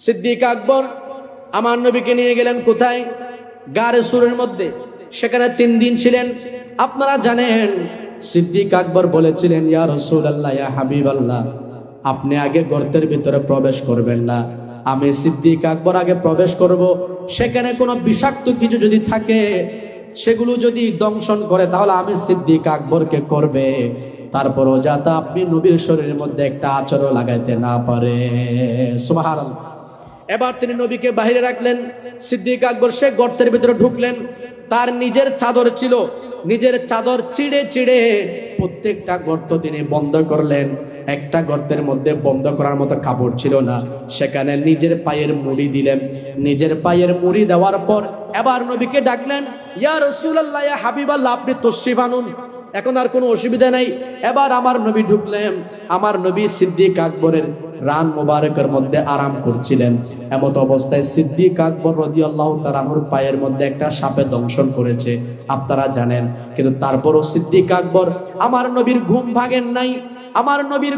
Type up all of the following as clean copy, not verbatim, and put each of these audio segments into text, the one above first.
সিদ্দিক আকবর আমার নবীকে নিয়ে গেলেন কোথায়? গারে সুরের মধ্যে। সেখানে 3 দিন ছিলেন। আপনারা জানেন সিদ্দিক আকবর বলেছিলেন, ইয়া রাসূলুল্লাহ, ইয়া হাবিবাল্লাহ, আপনি আগে গর্তের ভিতরে প্রবেশ করবেন না, আমি সিদ্দিক আকবর আগে প্রবেশ করব। সেখানে কোনো বিষাক্ত কিছু যদি থাকে, সেগুলো যদি দংশন করে, তাহলে আমি সিদ্দিক আকবরকে করবে। তারপরও যাতে আপনি নবীর শরীরের মধ্যে একটা আচরও লাগাইতে না পারে। সুবহানাল্লাহ। এবার তিনি নবীকে বাহিরে রাখলেন। সিদ্দিক আকবর সে গর্তের ভিতরে ঢুকলেন। তার নিজের চাদর ছিল, নিজের চাদর ছিঁড়ে ছিঁড়ে প্রত্যেকটা গর্ত তিনি বন্ধ করলেন। একটা গর্তের মধ্যে বন্ধ করার মতো কাপড় ছিল না, সেখানে নিজের পায়ের মুড়ি দিলেন। নিজের পায়ের মুড়ি দেওয়ার পর এবার নবীকে ডাকলেন, ইয়া রাসূলুল্লাহ, ইয়া হাবিবাল্লাহ, আপনি তশরিফ আনুন, এখন আর কোনো অসুবিধা নাই। এবার আমার নবী ঢুকলেন। আমার নবী সিদ্দিক আকবরের রান মোবারকের মধ্যে আরাম করছিলেন। এমত অবস্থায় সিদ্দিক আকবর রাদিয়াল্লাহু তাআলা আনহুর পায়ের মধ্যে একটা সাপে দংশন করেছে, আপনারা জানেন। কিন্তু তারপরও সিদ্দিক আকবর আমার নবীর ঘুম ভাঙেন নাই। আমার নবীর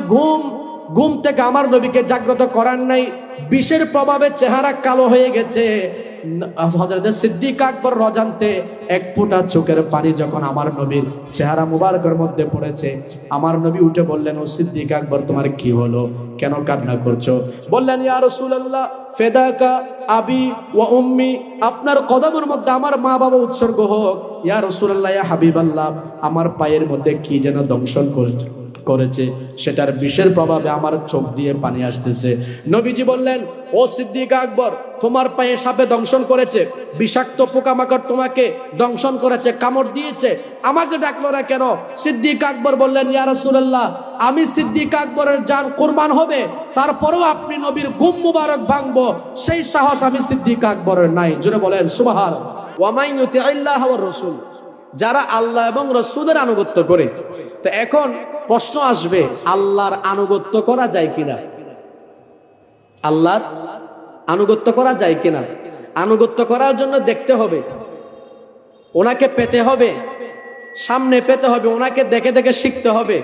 ঘুম থেকে আমার নবীকে জাগ্রত করার নাই। বিষের প্রভাবে চেহারা কালো হয়ে গেছে। হযরত সিদ্দিক আকবর রজান্তে এক ফোঁটা চোখের পানি যখন আমার নবীর চেহারা মুবারকের মধ্যে পড়েছে, আমার নবী উঠে বললেন, ও সিদ্দিক আকবর, তোমার কি হলো, কেন কান্না করছো? বললেন, ইয়া রাসূলুল্লাহ, ফিদাকা আবি ওয়া উম্মি, আপনার কদমের মধ্যে আমার মা বাবা উৎসর্গ হোক। ইয়া রাসূলুল্লাহ, ইয়া হাবিবাল্লাহ, আমার পায়ের মধ্যে কি যেন দংশন করেছে, সেটার বিষের প্রভাবে আমার চোখ দিয়ে পানি আসতেছে। নবীজি বললেন, ও সিদ্দিক আকবর, তোমার পায়ে সাপে দংশন করেছে, বিষাক্ত পোকামাকড় তোমাকে দংশন করেছে, কামড় দিয়েছে, আমাকে ডাকলো না কেন? সিদ্দিক আকবর বললেন, ইয়া রাসূলুল্লাহ, আমি সিদ্দিক আকবরের জান কুরবান হবে, তারপরেও আপনি নবীর ঘুম মুবারক ভাঙবো, সেই সাহস আমি সিদ্দিক আকবরের নাই। জোরে বলেন সুবহানাল্লাহ। ওয়া মান ইউতিইল্লাহ ওয়ার রাসূল, যারা আল্লাহ এবং রাসূলের আনুগত্য করে। তো এখন প্রশ্ন আসবে, আল্লাহর আনুগত্য করা যায় কিনা? আল্লাহর আনুগত্য করা যায় কিনা? আনুগত্য করার জন্য দেখতে হবে, ওনাকে পেতে হবে, সামনে পেতে হবে, ওনাকে দেখে দেখে শিখতে হবে।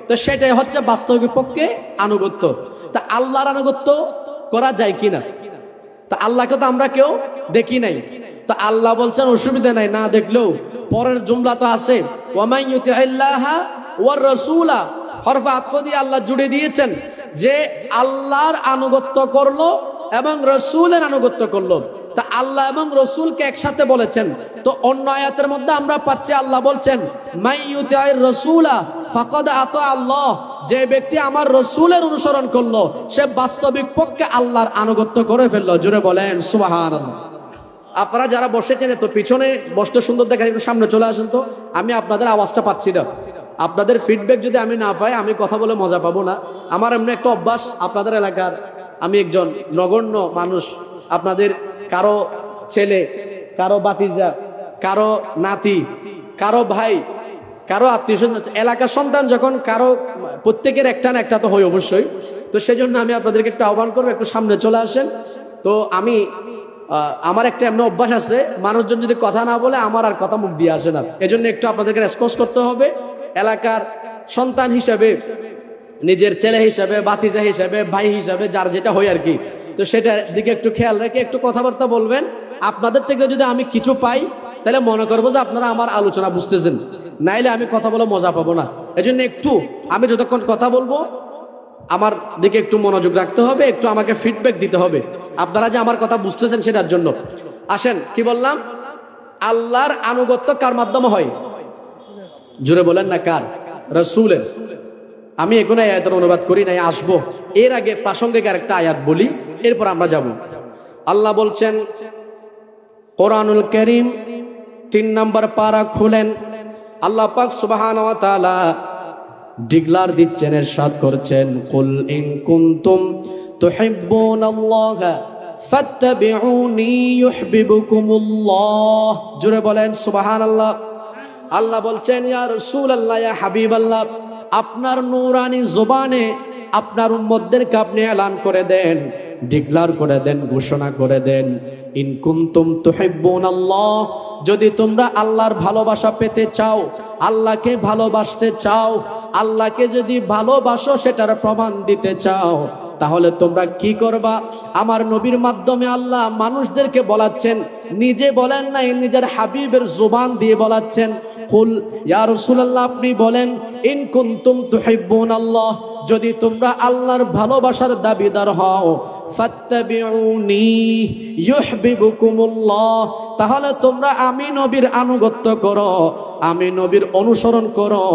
তো সেটাই হচ্ছে বাস্তবিক পক্ষে আনুগত্য। তা আল্লাহর আনুগত্য করা যায় কিনা? তা আল্লাহকে তো আমরা কেউ দেখি নাই। তো আল্লাহ বলছেন অসুবিধা নাই, না দেখলেও পরের জুমলা তো আছে, ওয়া মান ইউতিইল্লাহ ওয়ার রাসূলা, হরফে আতফ দিয়ে আল্লাহ জুড়ে দিয়েছেন যে আল্লাহর আনুগত্য করলো এবং রাসূলের আনুগত্য করলো। তা আল্লাহ এবং রাসূলকে একসাথে বলেছেন। তো অন্য আয়াতের মধ্যে আমরা পাচ্ছি আল্লাহ বলছেন, মান ইউতিইর রাসূলা ফাকাদ আতা আল্লাহ, যে ব্যক্তি আমার রাসূলের অনুসরণ করলো সে বাস্তবিক পক্ষে আল্লাহর আনুগত্য করে ফেললো। জোরে বলেন সুবহানাল্লাহ। আপনারা যারা বসেছেন, তো পিছনে বসতে সুন্দর দেখা, একটু সামনে চলে আসেন তো, আমি আপনাদের আওয়াজটা পাচ্ছি না। আপনাদের ফিডব্যাক যদি আমি না পাই, আমি কথা বলে মজা পাবো না। আমার এমনি একটা অভ্যাস, আপনাদের এলাকার আমি একজন নগণ্য মানুষ, আপনাদের কারো ছেলে, কারো বাতিজা, কারো নাতি, কারো ভাই, কারো আত্মীয় স্বজন, এলাকার সন্তান যখন কারো, প্রত্যেকের একটা না একটা তো হয় অবশ্যই। তো সেজন্য আমি আপনাদেরকে একটু আহ্বান করবো, একটু সামনে চলে আসেন। তো আমার একটা এমন অভ্যাস আছে, মানুষজন যদি কথা না বলে আমার আর কথা মুখ দিয়ে আসে না। এজন্য একটু আপনাদেরকে রেসপন্স করতে হবে। এলাকার সন্তান হিসাবে, নিজের ছেলে হিসাবে, বাতিজা হিসাবে, ভাই হিসাবে, যার যেটা হয় আর কি, তো সেটার দিকে একটু খেয়াল রেখে একটু কথাবার্তা বলবেন। আপনাদের থেকে যদি আমি কিছু পাই, তাহলে মনে করবো যে আপনারা আমার আলোচনা বুঝতেছেন, নাইলে আমি কথা বলে মজা পাবো না। এজন্য একটু আমি যতক্ষণ কথা বলবো আমার দিকে একটু মনোযোগ রাখতে হবে, একটু আমাকে ফিডব্যাক দিতে হবে আপনারা যে আমার কথা বুঝতেছেন সেটার জন্য। আসেন, কি বললাম? আল্লাহর আনুগত্য কার মাধ্যমে হয়? জোরে বলেন না, কার? রাসূলের। আমি এখন আয়াতের অনুবাদ করি নাই, আসবো। এর আগে প্রাসঙ্গিক আরেকটা আয়াত বলি, এরপর আমরা যাব। আল্লাহ বলছেন কোরআনুল কারীম 3 নম্বর পারা খুলেন, আল্লাহ পাক সুবহানাহু ওয়া তাআলা ডিগলার দিচ্ছেন, ইরশাদ করছেন, কুল ইন কুনতুম তুহিব্বুনাল্লাহা ফাত্তাবিউনি ইউহিব্বুকুমুল্লাহ। জোরে বলেন সুবহানাল্লাহ। আল্লাহ বলছেন, ইয়া রাসূলুল্লাহ, ইয়া হাবিবাল্লাহ, আপনার নূরানি জবানে আপনার উম্মতদেরকে আপনি এলান করে দেন, ডিক্লার করে দেন, ঘোষণা করে দেন, ইন কুনতুম তুহিব্বুনাল্লাহ, যদি তোমরা আল্লাহর ভালোবাসা পেতে চাও, আল্লাহকে ভালোবাসতে চাও, আল্লাহকে যদি ভালোবাসো সেটার প্রমাণ দিতে চাও, তাহলে তোমরা কি করবা? আমার নবীর মাধ্যমে আল্লাহ মানুষদেরকে বলাচ্ছেন, নিজে বলেন নাই, নিজের হাবিবের জুবান দিয়ে বলাচ্ছেন, কুল ইয়া রাসূলুল্লাহ, আপনি বলেন, ইন কুনতুম তুহিব্বুনাল্লাহ, যদি তোমরা আল্লাহর ভালোবাসার দাবিদার হও, ফাত্তাবিউনি ইউহিব্বুকুমুল্লাহ, তাহলে তোমরা আমি নবীর আনুগত্য করো, আমি নবীর অনুসরণ করো,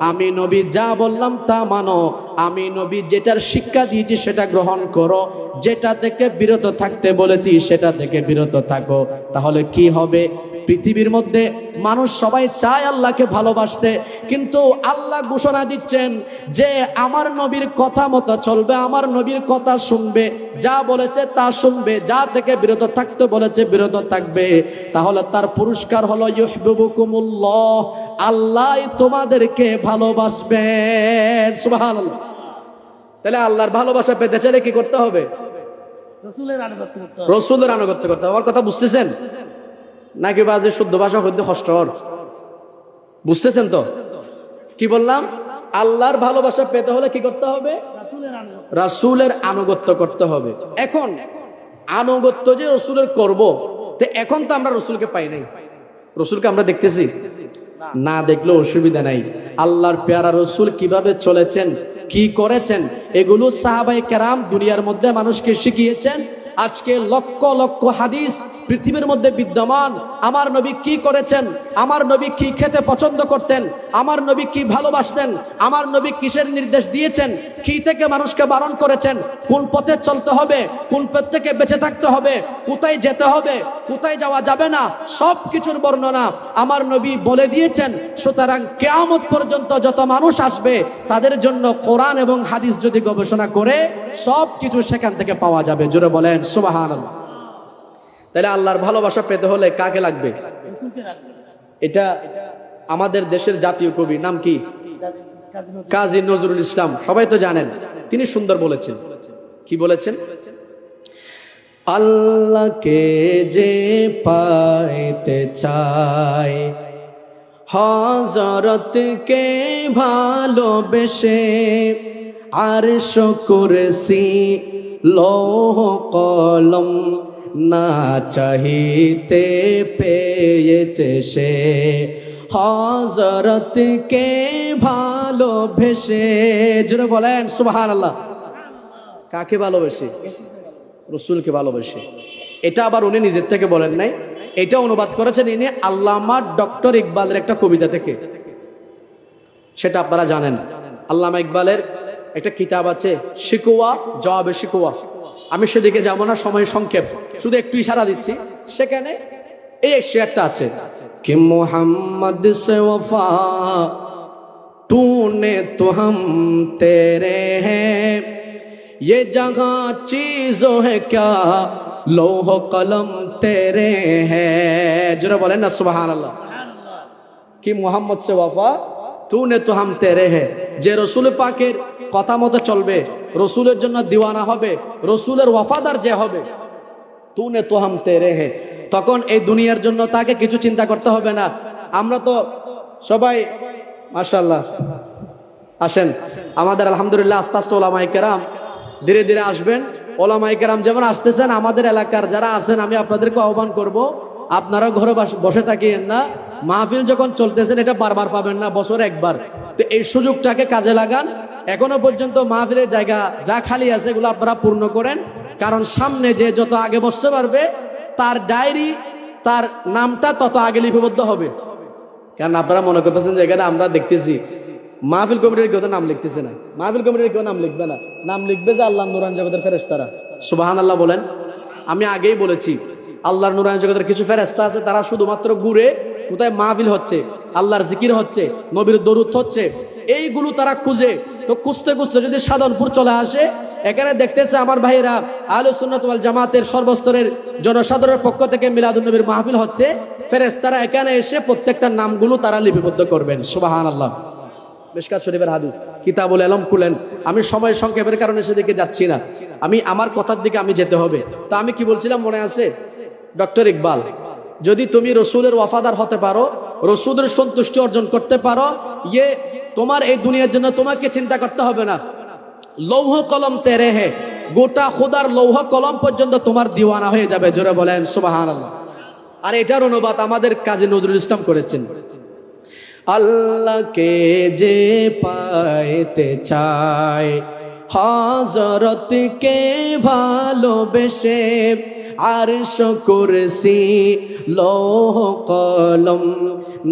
আমি নবী যা বললাম তা মানো, আমি নবী যেটার শিক্ষা দিয়েছি সেটা গ্রহণ করো, যেটা থেকে বিরত থাকতে বলেছি সেটা থেকে বিরত থাকো। তাহলে কি হবে? পৃথিবীর মধ্যে মানুষ সবাই চায় আল্লাহকে ভালোবাসতে, কিন্তু আল্লাহ ঘোষণা দিচ্ছেন যে আমার নবীর কথা মতো চলবে, আমার নবীর কথা শুনবে, যা বলেছে তা শুনবে, যা থেকে বিরত থাকতে বলেছে বিরত থাকবে। তাহলে তার পুরস্কার হলো ইউহিব্বুকুমুল্লাহ, আল্লাহ তোমাদেরকে ভালোবাসবেন। সুবহানাল্লাহ। তাহলে আল্লাহর ভালোবাসা পেতে চাইলে কি করতে হবে? রাসূলের আনুগত্য করতে হবে। রাসূলের আনুগত্য করতে হবে। আমার কথা বুঝতেছেন নাকি বাজে শুদ্ধ ভাষা হইতে কষ্ট? বুঝতেছেন তো কি বললাম? আল্লাহর ভালোবাসা পেতে হলে কি করতে হবে? রাসূলের আনুগত্য করতে হবে। এখন আনুগত্য যে রাসূলের করব, তো এখন তো আমরা রাসূলকে পাই নাই, রাসূলকে আমরা দেখতেছি না, দেখলেও অসুবিধা নাই। আল্লাহর পেয়ারা রাসূল কিভাবে চলেছেন, কি করেছেন, এগুলো সাহাবায়ে কেরাম দুনিয়ার মধ্যে মানুষকে শিখিয়েছেন। আজকে লক্ষ লক্ষ হাদিস পৃথিবীর মধ্যে বিদ্যমান। আমার নবী কি করেছেন, আমার নবী কি খেতে পছন্দ করতেন, আমার নবী কি ভালোবাসতেন, আমার নবী কিসের নির্দেশ দিয়েছেন, কি থেকে মানুষকে বারণ করেছেন, কোন পথে চলতে হবে, কোন পথ থেকে বেঁচে থাকতে হবে, কোথায় যেতে হবে, কোথায় যাওয়া যাবে না, সব কিছুর বর্ণনা আমার নবী বলে দিয়েছেন। সুতরাং কিয়ামত পর্যন্ত যত মানুষ আসবে তাদের জন্য কোরআন এবং হাদিস যদি গবেষণা করে সব কিছু সেখান থেকে পাওয়া যাবে। জোরে বলেন সুবহানাল্লাহ। তাহলে আল্লাহর ভালোবাসা পেতে হলে কাকে লাগবে? এটা আমাদের দেশের জাতীয় কবি নাম কি? কাজী নজরুল ইসলাম, সবাই তো জানেন। তিনি সুন্দর বলেছেন, কি বলেছেন? আল্লাহকে যে পাইতে চায়, হযরতকে ভালোবেসে, আরশ কুরসি লৌহ কলম না চাহিতে পেয়েছে সে, হযরতকে ভালোবেসে। জোরে বলেন সুবহানাল্লাহ। কাকে ভালোবেসে? রাসূলকে ভালোবেসে। এটা আবার উনি নিজের থেকে বলেন নাই, এটা অনুবাদ করেছেন ইনি আল্লামা ডক্টর ইকবালের একটা কবিতা থেকে, সেটা আপনারা জানেন। আল্লামা ইকবালের একটা কিতাব আছে শিকওয়া জবাবে শিকওয়া। আমি সেদিকে যাব না, সময় সংক্ষেপ, শুধু একটু ইশারা দিচ্ছি। সেখানে এই শেয়ারটা আছে कि मोहम्मद से वफा तूने तो हम तेरे हैं, ये जगह चीजों है क्या लौह कलम तेरे हैं। जरा बोले ना सुभान अल्लाह। कि मोहम्मद से वफा तूने तो हम तेरे हैं, যে রসুল পাকের কথা মতো চলবে, রসুলের জন্য দিওয়ানা হবে, রসুলের ওয়াফাদার যে হবে, তুনে তো হাম তেরে হে, তখন এই দুনিয়ার জন্য তাকে কিছু চিন্তা করতে হবে না। আমরা তো সবাই মাশাআল্লাহ আসেন আমাদের আলহামদুলিল্লাহ আস্তে আস্তে ওলামায়ে কেরাম ধীরে ধীরে আসবেন। ওলামায়ে কেরাম যেমন আসতেছেন, আমাদের এলাকার যারা আছেন আমি আপনাদেরকে আহ্বান করব, আপনারা ঘরে বসে থাকিয়েন না। মাহফিল যখন চলতেছেন এটা বারবার পাবেন না, বছরে একবার, তো এই সুযোগটাকে কাজে লাগান। এখনো পর্যন্ত মাহফিলের জায়গা যা খালি আছে এগুলো আপনারা পূর্ণ করেন, কারণ সামনে যে যত আগে বসতে পারবে তার ডায়েরি, তার নামটা তত আগে লিপিবদ্ধ হবে। কারণ আপনারা মনে করতেছেন যে এখানে আমরা দেখতেছি মাহফিল কমিটির কেউ নাম লিখতেছে না, মাহফিল কমিটির কেউ নাম লিখবে না, নাম লিখবে যে আল্লাহ নুরান জগতের ফেরেশতারা। সুবহানাল্লাহ বলেন। আমি আগেই বলেছি আল্লাহর নুরান জগতের কিছু ফেরেশতা আছে, তারা শুধুমাত্র ঘুরে কোথায় মাহফিল হচ্ছে, আল্লাহর জিকির হচ্ছে, নবীর দরুদ হচ্ছে, এইগুলো তারা খুঁজে। তো খুঁজতে খুঁজতে যদি সাধনপুর চলে আসে, এখানে দেখতেছে আমার ভাইয়েরা আহলে সুন্নাত ওয়াল জামাতের সর্বস্তরের জনসাধারণের পক্ষ থেকে মিলাদুন নবীর মাহফিল হচ্ছে, ফেরেশতারা এখানে এসে প্রত্যেকটা নামগুলো তারা লিপিবদ্ধ করবেন। সুবহানাল্লাহ। মিশকাত শরীফের হাদিস কিতাবুল ইলম খুলেন। আমি সময় সংক্ষেপের কারণে সেদিকে যাচ্ছি না, আমি আমার কথার দিকে আমি যেতে হবে। তা আমি কি বলছিলাম মনে আছে? ডক্টর ইকবাল, যদি তুমি রসুলের ওয়াফাদার হতে পারো, রসুলের সন্তুষ্টি অর্জন করতে পারো, ইয়ে তোমার এই দুনিয়ার জন্য তোমাকে চিন্তা করতে হবে না। লৌহ কলম তেরে হে, গোটা খোদার লৌহ কলম পর্যন্ত তোমার দিওয়ানা হয়ে যাবে। জোরে বলেন সুবহানাল্লাহ। আর এটার অনুবাদ আমাদের কাজী নজরুল ইসলাম করেছেন। আল্লাহকে যে পাইতে চায় হযরতকে ভালোবেসে, আরশ কুরসি লৌহ কলম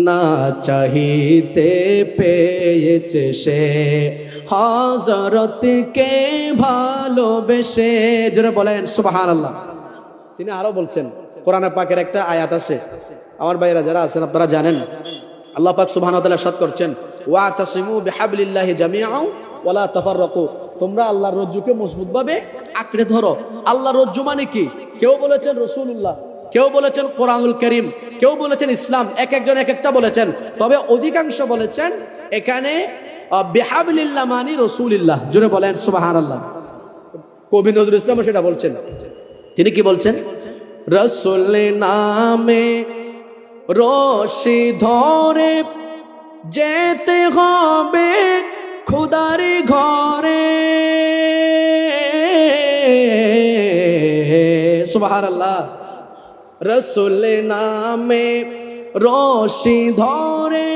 না চাহিতে পেয়েছে সে, হযরতকে ভালোবেসে। যারা বলেন সুবহানাল্লাহ। তিনি আরো বলছেন, কোরআনে পাকের একটা আয়াত আছে, আমার ভাইরা যারা আছেন আপনারা জানেন, আল্লাহ পাক সুবহানাহু ওয়া তাআলা ইরশাদ করছেন, ওয়াতাসিমু বিহাবলিল্লাহি জামিআন ওয়ালা তাফাররাকু, তোমরা আল্লাহর রজ্জুকে মজবুতভাবে আঁকড়ে ধরো। আল্লাহর রজ্জু মানে কি? কেউ বলেছেন রাসূলুল্লাহ, কেউ বলেছেন কোরআনুল কারীম, কেউ বলেছেন ইসলাম, এক একজন এক একটা বলেছেন। তবে অধিকাংশ বলেছেন এখানে বিহাবলিল্লাহ মানে রাসূলুল্লাহ। জোরে বলেন সুবহানাল্লাহ। কবি নজরুল ইসলাম সেটা বলছেন। তিনি কি বলছেন? রাসূল নামে রশি ধরে যেতে হবে খোদার ঘরে। সুবহানাল্লাহ। রাসূল নামে রশি ধরে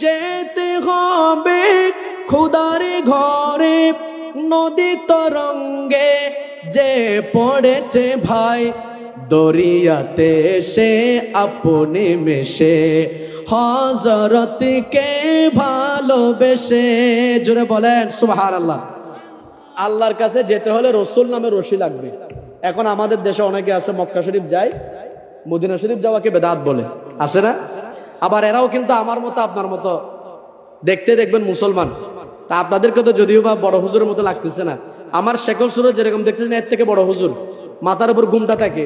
যেতে হবে খোদার ঘরে, নদী তরঙ্গে যে পড়েছে ভাই দরিয়াতে সে আপনি মেশে, হযরতকে ভালোবেসে। জোরে বলেন সুবহানাল্লাহ। আল্লাহর কাছে যেতে হলে রসুল নামে রশি লাগবে। এখন আমাদের দেশে অনেকে আছে মক্কা শরীফ যায়, মদিনা শরীফ যাওয়াকে বেদাত বলে, আছে না? আবার এরাও কিন্তু আমার মতো আপনার মতো দেখতে দেখবেন মুসলমান। তা আপনাদেরকে তো যদিও বা বড় হুজুরের মতো লাগতেছে না, আমার শেখর সুরজ যেরকম দেখতেছেন এর থেকে বড় হুজুর, মাথার উপর ঘুমটা থাকে।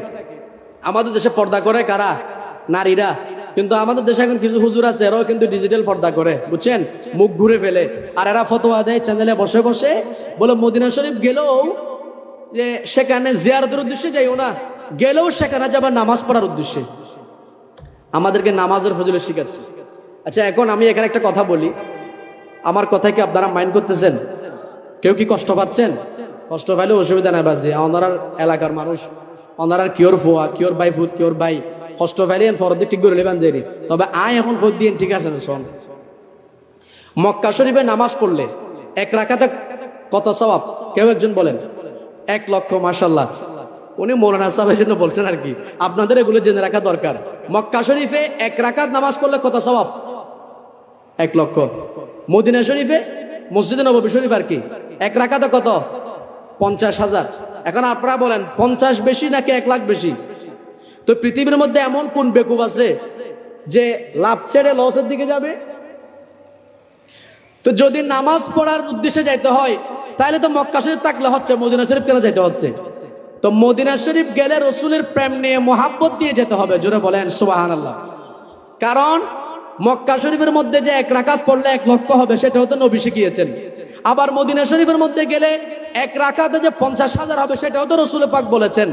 আমাদের দেশে পর্দা করে কারা? নারীরা। কিন্তু আমাদের দেশে এখন কিছু হুজুর আছে, এরাও কিন্তু ডিজিটাল পর্দা করে, বুঝছেন, মুখ ঘুরে ফেলে। আর এরা ফতোয়া দেয় চ্যানেলে বসে বসে, বলে মদিনা শরীফ গেলেও যে সেখানে জিয়ারতের উদ্দেশ্যে যাইও না, গেলেও সেখানে যাবার নামাজ পড়ার উদ্দেশ্যে। আমাদেরকে নামাজের ফজিলত শিখাচ্ছে। আচ্ছা, এখন আমি এখানে একটা কথা বলি, আমার কথা কি আপনারা মাইন্ড করতেছেন? কেউ কি কষ্ট পাচ্ছেন? কষ্ট পাইলে অসুবিধা নাই বাজি, ওনার এলাকার মানুষ, ওনার কিওর ফোয়া, কিওর বাই ফুট, কিওর বাই কষ্ট পাইলে ফরদি ঠিক করে নেবেন দেরি। তবে আয় এখন খোঁজ দিয়ে ঠিক আছে না শোন, মক্কা শরীফে নামাজ পড়লে এক রাকাতে কত সওয়াব? কেউ একজন বলেন। 1 লক্ষ। মাশাআল্লাহ। উনি মৌলানা সাহেবের জন্য বলছেন আর কি, আপনাদের এগুলো জেনে রাখা দরকার। মক্কা শরীফে 1 রাকাত নামাজ পড়লে কত সওয়াব? 1 লক্ষ। মদিনা শরীফে মসজিদে নববী শরীফ আর কি 1 রাকাতে কত? 50,000। এখন আপনারা বলেন 50 বেশি নাকি 1 লাখ বেশি? তো পৃথিবীর মধ্যে এমন কোন বেকুব আছে যে লাভ ছেড়ে লসের দিকে যাবে? তো যদি নামাজ পড়ার উদ্দেশ্যে যাইতে হয় তাহলে তো মক্কা শরীফ থাকলে হচ্ছে, মদিনা শরীফ কেন যাইতে হচ্ছে? তো মদিনা শরীফ গেলে রসুলের প্রেম নিয়ে মোহাব্বত দিয়ে যেতে হবে। জোরে বলেন সুবহানাল্লাহ। কারণ মক্কা শরীফের মধ্যে যে 1 রাকাত পড়লে 1 লক্ষ হবে, সেটা হয়তো নবী শিখিয়েছেন। আবার মদিনা শরীফের মধ্যে গেলে 1 রাকাতে যে 50,000 হবে, সেটাও তো রসুল পাক বলেছেন।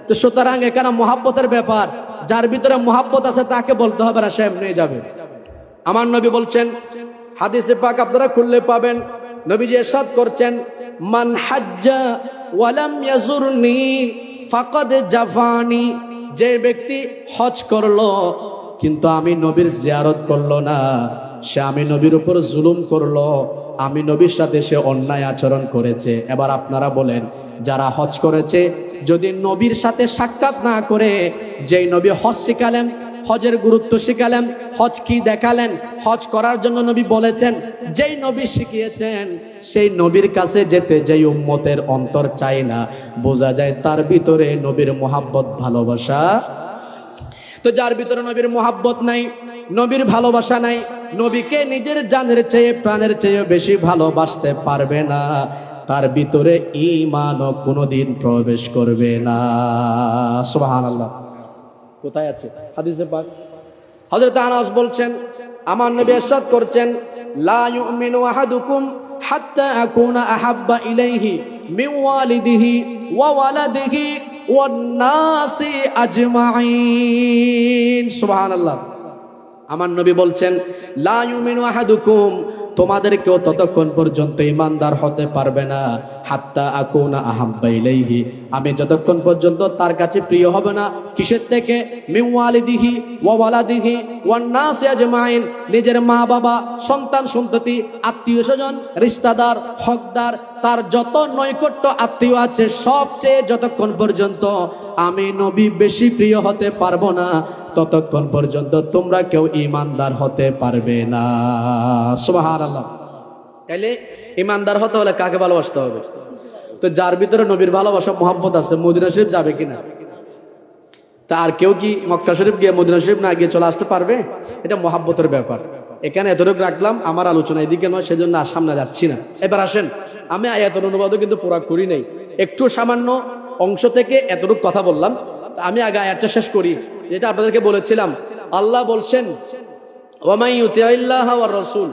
তো সুতরাং এখানে মোহাব্বতের ব্যাপার, যার ভিতরে মোহাব্বত আছে তাকে বলতে হবে না, সে এমনি যাবে। আমার নবী বলছেন, হাদিসে পাক আপনারা খুললে পাবেন, নবীজি ইরশাদ করছেন, মান হাজ্জা ওয়ালাম ইয়াজুরনি ফাকাদ জাফানি, যে ব্যক্তি হজ করলো কিন্তু আমি নবীর জিয়ারত করলো না, সে আমি নবীর উপর জুলুম করলো, আমি নবীর সাথে সে অন্যায় আচরণ করেছে। এবার আপনারা বলেন, যারা হজ করেছে যদি নবীর সাথে সাক্ষাৎ না করে, যেই নবী হজ শিখালেন, হজের গুরুত্ব শিখালেন, হজ কি দেখালেন, হজ করার জন্য নবী বলেছেন, যেই নবী শিখিয়েছেন, সেই নবীর কাছে যেতে যেই উম্মতের অন্তর চায় না, বোঝা যায় তার ভিতরে নবীর মোহাব্বত ভালোবাসা। তো যার ভিতরে নবীর মোহাব্বত নাই, নবীর ভালোবাসা নাই, নবীকে নিজের জানের চেয়ে প্রাণের চেয়ে বেশি ভালোবাসতে পারবে না, তার ভিতরে ঈমানও কোনোদিন প্রবেশ করবে না। সুবহানাল্লাহ। কোথায় আছে হাদিসে পাক? হযরত আনাস বলছেন, আমার নবী ইরশাদ করছেন, লা ইউমিনু আহাদুকুম হাত্তা আকুনা আহাব্বা ইলাইহি মিন ওয়ালিদিহি ওয়া ওয়ালাদিহি ওয়ান নাসি আজমাইন। সুবহানাল্লাহ। আমার নবী বলছেন, লা ইউমিনু আহাদুকুম, তোমাদেরকেও ততক্ষণ পর্যন্ত ঈমানদার হতে পারবে না হাত্তা আকুনা আহাব্বা ইলাইহি, আমি যতক্ষণ পর্যন্ত তার কাছে প্রিয় হবে না। কিসের থেকে? মিন ওয়ালিদিহি ওয়া ওয়ালাদিহি ওয়ান নাসি আজমাইন, নিজের মা বাবা, সন্তান সন্ততি, আত্মীয় স্বজন, রিশতাদার, হকদার, তার যত নৈকট্য আত্মীয় আছে সবচেয়ে যতক্ষণ পর্যন্ত আমি নবী বেশি প্রিয় হতে পারবো না ততক্ষণ পর্যন্ত তোমরা কেউ ঈমানদার হতে পারবে না। সুবহানাল্লাহ। তাহলে ঈমানদার হতে হলে কাকে ভালোবাসতে হবে? তো যার ভিতরে নবীর ভালোবাসা মহব্বত আছে, মদিনা শরীফ যাবে কিনা? তা আর কেউ কি মক্কা শরীফ গিয়ে মদিনা শরীফ না গিয়ে চলে আসতে পারবে? এটা মহব্বতের ব্যাপার। এখানে এতটুকু রাখলাম, আমার আলোচনা এদিকে নয়, সেজন্য আর সামনে যাচ্ছি না। এবার আসেন, আমি আয়াতের অনুবাদও কিন্তু পুরা করি নাই, একটু সামান্য অংশ থেকে এতটুকু কথা বললাম। আমি আগে আয়াতটা শেষ করি, যেটা আপনাদেরকে বলেছিলাম। আল্লাহ বলছেন ওয়ামাই ইউতিইল্লাহ ওয়ার রাসূল,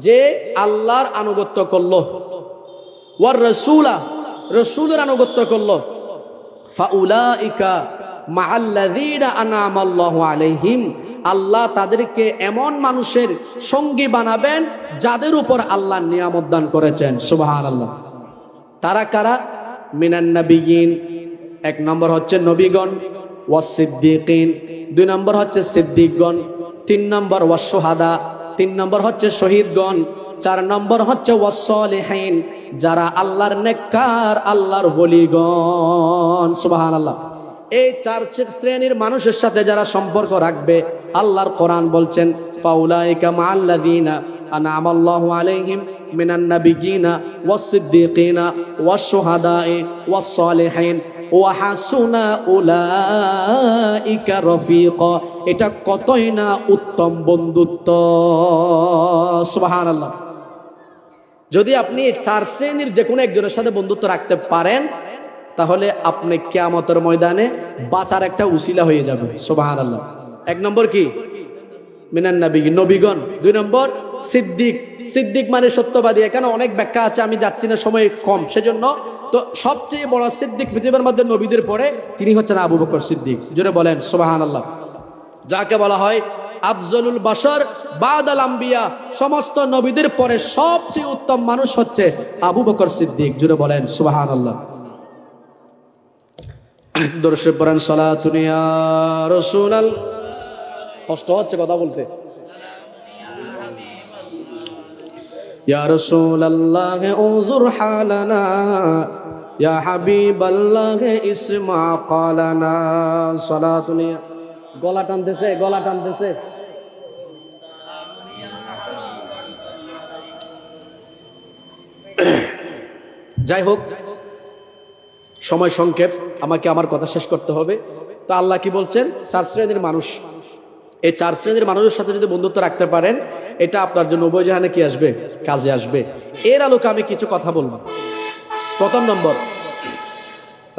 যে আল্লাহর আনুগত্য করলো, ওয়ার রাসূলা, রাসূলের আনুগত্য করলো, ফাউলাইকা মাআল্লাযীনা আনআমাল্লাহু আলাইহিম, আল্লাহ তাদেরকে এমন মানুষের সঙ্গী বানাবেন যাদের উপর আল্লাহ নিয়ামত দান করেছেন। সুবহানাল্লাহ। তারা কারা? মিনান নাবিয়িন, এক নম্বর হচ্ছে নবীগণ, ওয়াস সিদ্দিকিন, দুই নম্বর হচ্ছে সিদ্দিকগণ, তিন নম্বর ওয়াস শুহাদা, তিন নম্বর হচ্ছে শহীদগণ, চার নম্বর হচ্ছে ওয়াস সালিহিন, যারা আল্লাহর নেককার, আল্লাহর ওলিগণ। সুবহানাল্লাহ। এই চার শ্রেণীর মানুষের সাথে যারা সম্পর্ক রাখবে, আল্লাহর কোরআন বলছেন ফাউলাইকা মাআল্লাযীনা আনআমাল্লাহু আলাইহিম মিনান নাবিয়িনা ওয়াস সিদ্দিকিনা ওয়াস শুহাদায়ে ওয়াস সালিহিন ওয়া হাসুনা উলাইকা রফিকা। এটা কতই না উত্তম বন্ধুত্ব। সুবহানাল্লাহ। যদি আপনি চার শ্রেণীর যে কোনো একজনের সাথে বন্ধুত্ব রাখতে পারেন তাহলে আপনি কিয়ামতের ময়দানে বাঁচার একটা উসিলা হয়ে যাবে। সুবহানাল্লাহ। এক নম্বর কি? মিনান নাবিয়িন, নবীগণ। দুই নম্বর সিদ্দিক, সিদ্দিক মানে সত্যবাদী। এখানে অনেক ব্যাখ্যা আছে, আমি যাচ্ছি না, সময় কম সেজন্য। তো সবচেয়ে বড় সিদ্দিক পৃথিবীর মধ্যে নবীদের পরে তিনি হচ্ছেন আবু বকর সিদ্দিক। জোরে বলেন সুবহানাল্লাহ। যাকে বলা হয় আফজলুল বাশার বাদাল আম্বিয়া, সমস্ত নবীদের পরে সবচেয়ে উত্তম মানুষ হচ্ছে আবু বকর সিদ্দিক। জোরে বলেন সুবহানাল্লাহ। দরুদ পড়েন সালাতুন ইয়া রাসূলাল্লাহ। কষ্ট হচ্ছে কথা বলতে। ইয়া রাসূলাল্লাহ উযুর হালানা, ইয়া হাবিবাল্লাহ ইসমা ক্বালানা। সালাতুন ইয়া, গলা টানতেছে, গলা টানতেছে। যাই হোক, সময় সংক্ষেপ, আমাকে আমার কথা শেষ করতে হবে। তো আল্লাহ কি বলছেন? চার শ্রেণীর মানুষ, এই চার শ্রেণীর মানুষের সাথে যদি বন্ধুত্ব রাখতে পারেন এটা আপনার জন্য উভয় জাহানে কি আসবে? কাজে আসবে। এর আলোকে আমি কিছু কথা বলবো। প্রথম নম্বর,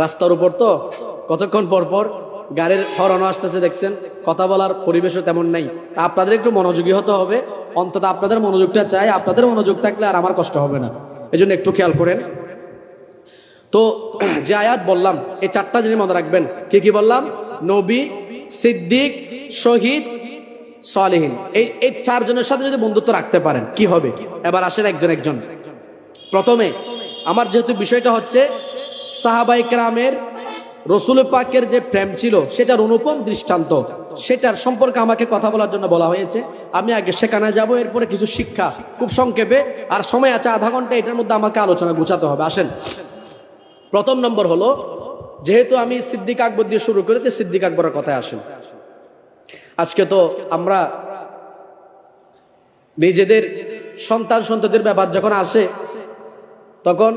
রাস্তার উপর তো কতক্ষণ পর পর গাড়ির হর্ন আসতেছে, দেখছেন, কথা বলার পরিবেশও তেমন নাই। তা আপনাদের একটু মনোযোগী হতে হবে, অন্তত আপনাদের মনোযোগটা চাই। আপনাদের মনোযোগ থাকলে আর আমার কষ্ট হবে না, এই জন্য একটু খেয়াল করেন। তো যে আয়াত বললাম এই চারটা জিনিস মনে রাখবেন। কি কি বললাম? নবী, সিদ্দিক, শহীদ, সালেহীন। এই চারজনের সাথে যদি বন্ধুত্ব রাখতে পারেন কি হবে? এবার আসেন একজন একজন। প্রথমে আমার যেহেতু বিষয়টা হচ্ছে সাহাবায়ে কেরামের রসুল পাকের যে প্রেম ছিল সেটার অনুপম দৃষ্টান্ত, সেটার সম্পর্কে আমাকে কথা বলার জন্য বলা হয়েছে। আমি আগে সেখানে যাব, এরপরে কিছু শিক্ষা খুব সংক্ষেপে, আর সময় আছে আধা ঘন্টা, এটার মধ্যে আমাকে আলোচনা গুছাতে হবে। আসেন, প্রথম নম্বর হলো, যেহেতু আমি সিদ্দিক আকবর দিয়ে শুরু করেছি, সিদ্দিক আকবরের কথায় আসেন। আজকে তো আমরা নিজেদের সন্তান সন্ততির ব্যাপার যখন আসে তখন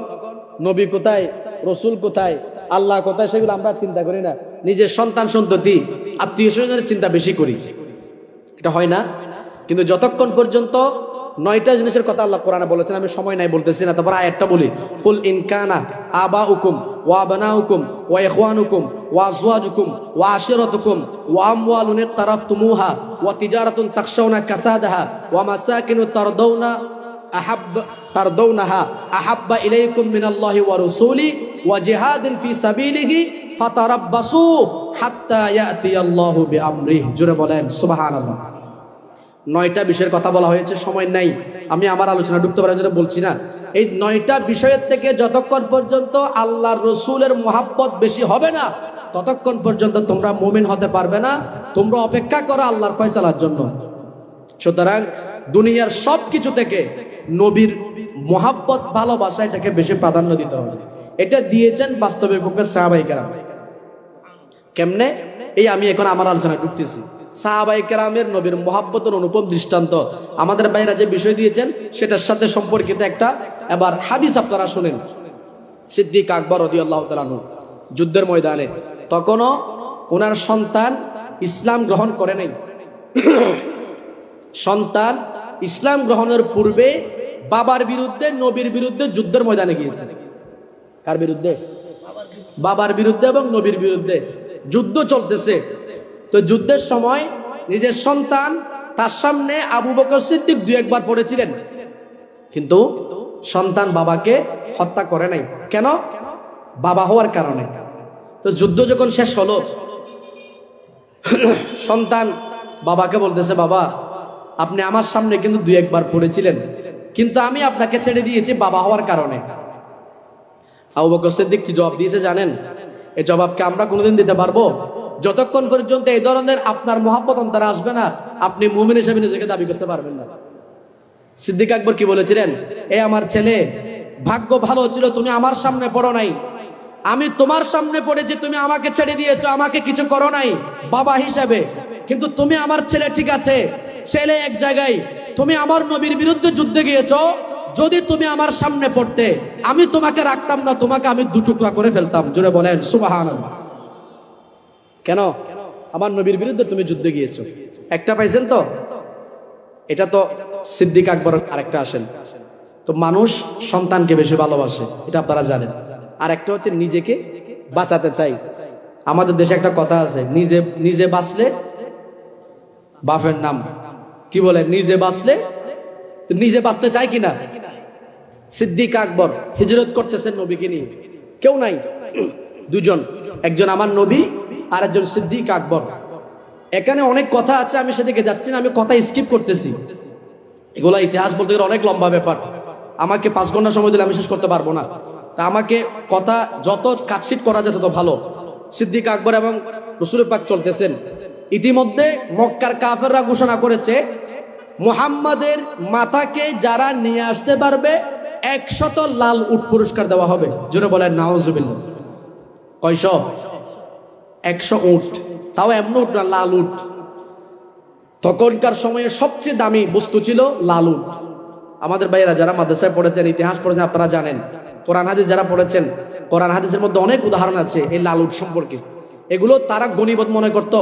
নবী কোথায়, রসুল কোথায়, আল্লাহ কোথায়, সেগুলো আমরা চিন্তা করি না। নিজের সন্তান সন্ততি, আত্মীয় স্বজনের চিন্তা বেশি করি। এটা হয় না? কিন্তু যতক্ষণ পর্যন্ত 9টা জিনিসের কথা আল্লাহ কোরআনে বলেছেন, আমি সময় নাই বলতেছি না। তারপর আয়াতটা বলি, কুল ইন কানা আবাউকুম ওয়া আবনাউকুম ওয়া ইখওয়ানুকুম ওয়া আজওয়াজুকুম ওয়া আশিরাতুকুম ওয়া আমওয়ালুন ইকতারাফতুমুহা ওয়া তিজারাতুন তাখশাউনা কাসাদাহা ওয়া মাসাকিনু তারদাউনাহা আহাব্বা ইলাইকুম মিনাল্লাহি ওয়া রাসূলি ওয়া জিহাদিন ফি সাবিলিহি ফাতারাব্বাসু হাত্তা ইয়াতিয়াল্লাহু বিআমরিহি। জোরে বলেন সুবহানাল্লাহ। 9টা বিষয়ের কথা বলা হয়েছে, সময় নাই, আমি আমার আলোচনা ঢুকতে পারার জন্য বলছি না। এই 9টা বিষয়ের থেকে যতক্ষণ পর্যন্ত আল্লাহর রসুলের মোহাব্বত বেশি হবে না, ততক্ষণ পর্যন্ত তোমরা মুমিন হতে পারবে না। তোমরা অপেক্ষা করো আল্লাহর ফয়সালার জন্য। সুতরাং দুনিয়ার সব কিছু থেকে নবীর মোহাব্বত, ভালোবাসা, এটাকে বেশি প্রাধান্য দিতে হবে। এটা দিয়েছেন বাস্তবে পক্ষে সাহাবায়ে কেরাম। কেমনে? এই আমি এখন আমার আলোচনায় ঢুকতেছি। সাহাবায়ে কেরামের নবীর মোহাব্বতের অনুপম দৃষ্টান্ত আমাদের ভাইরা যে বিষয় দিয়েছেন সেটার সাথে সম্পর্কিত একটা এবার হাদিস আপনারা শুনেন। সিদ্দিক আকবর রাদিয়াল্লাহু তাআলা আনহু যুদ্ধের ময়দানে, তখনও ওনার সন্তান ইসলাম গ্রহণ করে নাই। সন্তান ইসলাম গ্রহণের পূর্বে বাবার বিরুদ্ধে, নবীর বিরুদ্ধে যুদ্ধের ময়দানে গিয়েছে। কার বিরুদ্ধে? বাবার বিরুদ্ধে এবং নবীর বিরুদ্ধে যুদ্ধ চলতেছে। তো যুদ্ধের সময় নিজের সন্তান তার সামনে আবু বকর সিদ্দিক 2-1 বার পড়েছিলেন, কিন্তু সন্তান বাবাকে হত্যা করে নাই। কেন? বাবা হওয়ার কারণে। তো যুদ্ধ যখন শেষ হলো, সন্তান বাবাকে বলতেছে, বাবা আপনি আমার সামনে কিন্তু 2-1 বার পড়েছিলেন, কিন্তু আমি আপনাকে ছেড়ে দিয়েছি বাবা হওয়ার কারণে। আবু বকর সিদ্দিক কি জবাব দিয়েছে জানেন? এই জবাবকে আমরা কোনোদিন দিতে পারবো? যতক্ষণ পর্যন্ত এই ধরনের আপনার মহব্বত অন্তরে আসবে না, আপনি মুমিন হিসেবে নিজেকে দাবি করতে পারবেন না। সিদ্দিক আকবর কি বলেছিলেন? এ আমার ছেলে, ভাগ্য ভালো ছিল তুমি আমার সামনে পড়ো নাই, আমি তোমার সামনে পড়েছি, তুমি আমাকে ছেড়ে দিয়েছো, আমাকে কিছু করো নাই বাবা হিসেবে, কিন্তু তুমি আমার ছেলে, ঠিক আছে ছেলে এক জায়গায়, তুমি আমার নবীর বিরুদ্ধে যুদ্ধে গিয়েছো, যদি তুমি আমার সামনে পড়তে আমি তোমাকে রাখতাম না, তোমাকে আমি 2 টুকরা করে ফেলতাম। জোরে বলেন সুবহানাল্লাহ। কেন? আমার নবীর বিরুদ্ধে তুমি যুদ্ধে গিয়েছো। একটা পাইছেন তো? এটা তো সিদ্দিক আকবর। আরেকটা আসেন তো, মানুষ সন্তানকে বেশি ভালোবাসে, এটা আপনারা জানেন। আর একটা হচ্ছে নিজেকে বাঁচাতে চাই। আমাদের দেশে একটা কথা আছে, নিজে বাঁচলে বাপের নাম। কি বলে? নিজে বাঁচলে। তো নিজে বাঁচতে চাই কিনা? সিদ্দিক আকবর হিজরত করতেছেন নবীকে নিয়ে, কেউ নাই, 2জন, একজন আমার নবী আর একজন সিদ্দিক আকবর। এখানে অনেক কথা আছে, আমি সেদিকে যাচ্ছি না, আমি কথা স্কিপ করতেছি। এগুলা ইতিহাস বলতে গেলে অনেক লম্বা ব্যাপার, আমাকে 5 ঘন্টা সময় দিলে আমি শেষ করতে পারবো না। তা আমাকে কথা যত কাটছিট করা যায় তত ভালো। সিদ্দিক আকবর এবং রাসূল পাক চলতেছেন। ইতিমধ্যে মক্কার কাফেররা ঘোষণা করেছে, মুহাম্মাদের মাথাকে যারা নিয়ে আসতে পারবে 100 লাল উট পুরস্কার দেওয়া হবে। জোরে বলেন নাউজুবিল্লাহ। কয়শ? 100 উট, তাও এমন উট না, লাল উট। তখনকার সময়ে সবচেয়ে দামি বস্তু ছিল লাল উট। আমাদের ভাইয়েরা যারা মাদ্রাসায় পড়েছেন, ইতিহাস পড়েছেন, আপনারা জানেন। কোরআন হাদিস যারা পড়েছেন, কোরআন হাদিসের মধ্যে অনেক উদাহরণ আছে এই লাল উট সম্পর্কে। এগুলো তারা গনিমত মনে করত,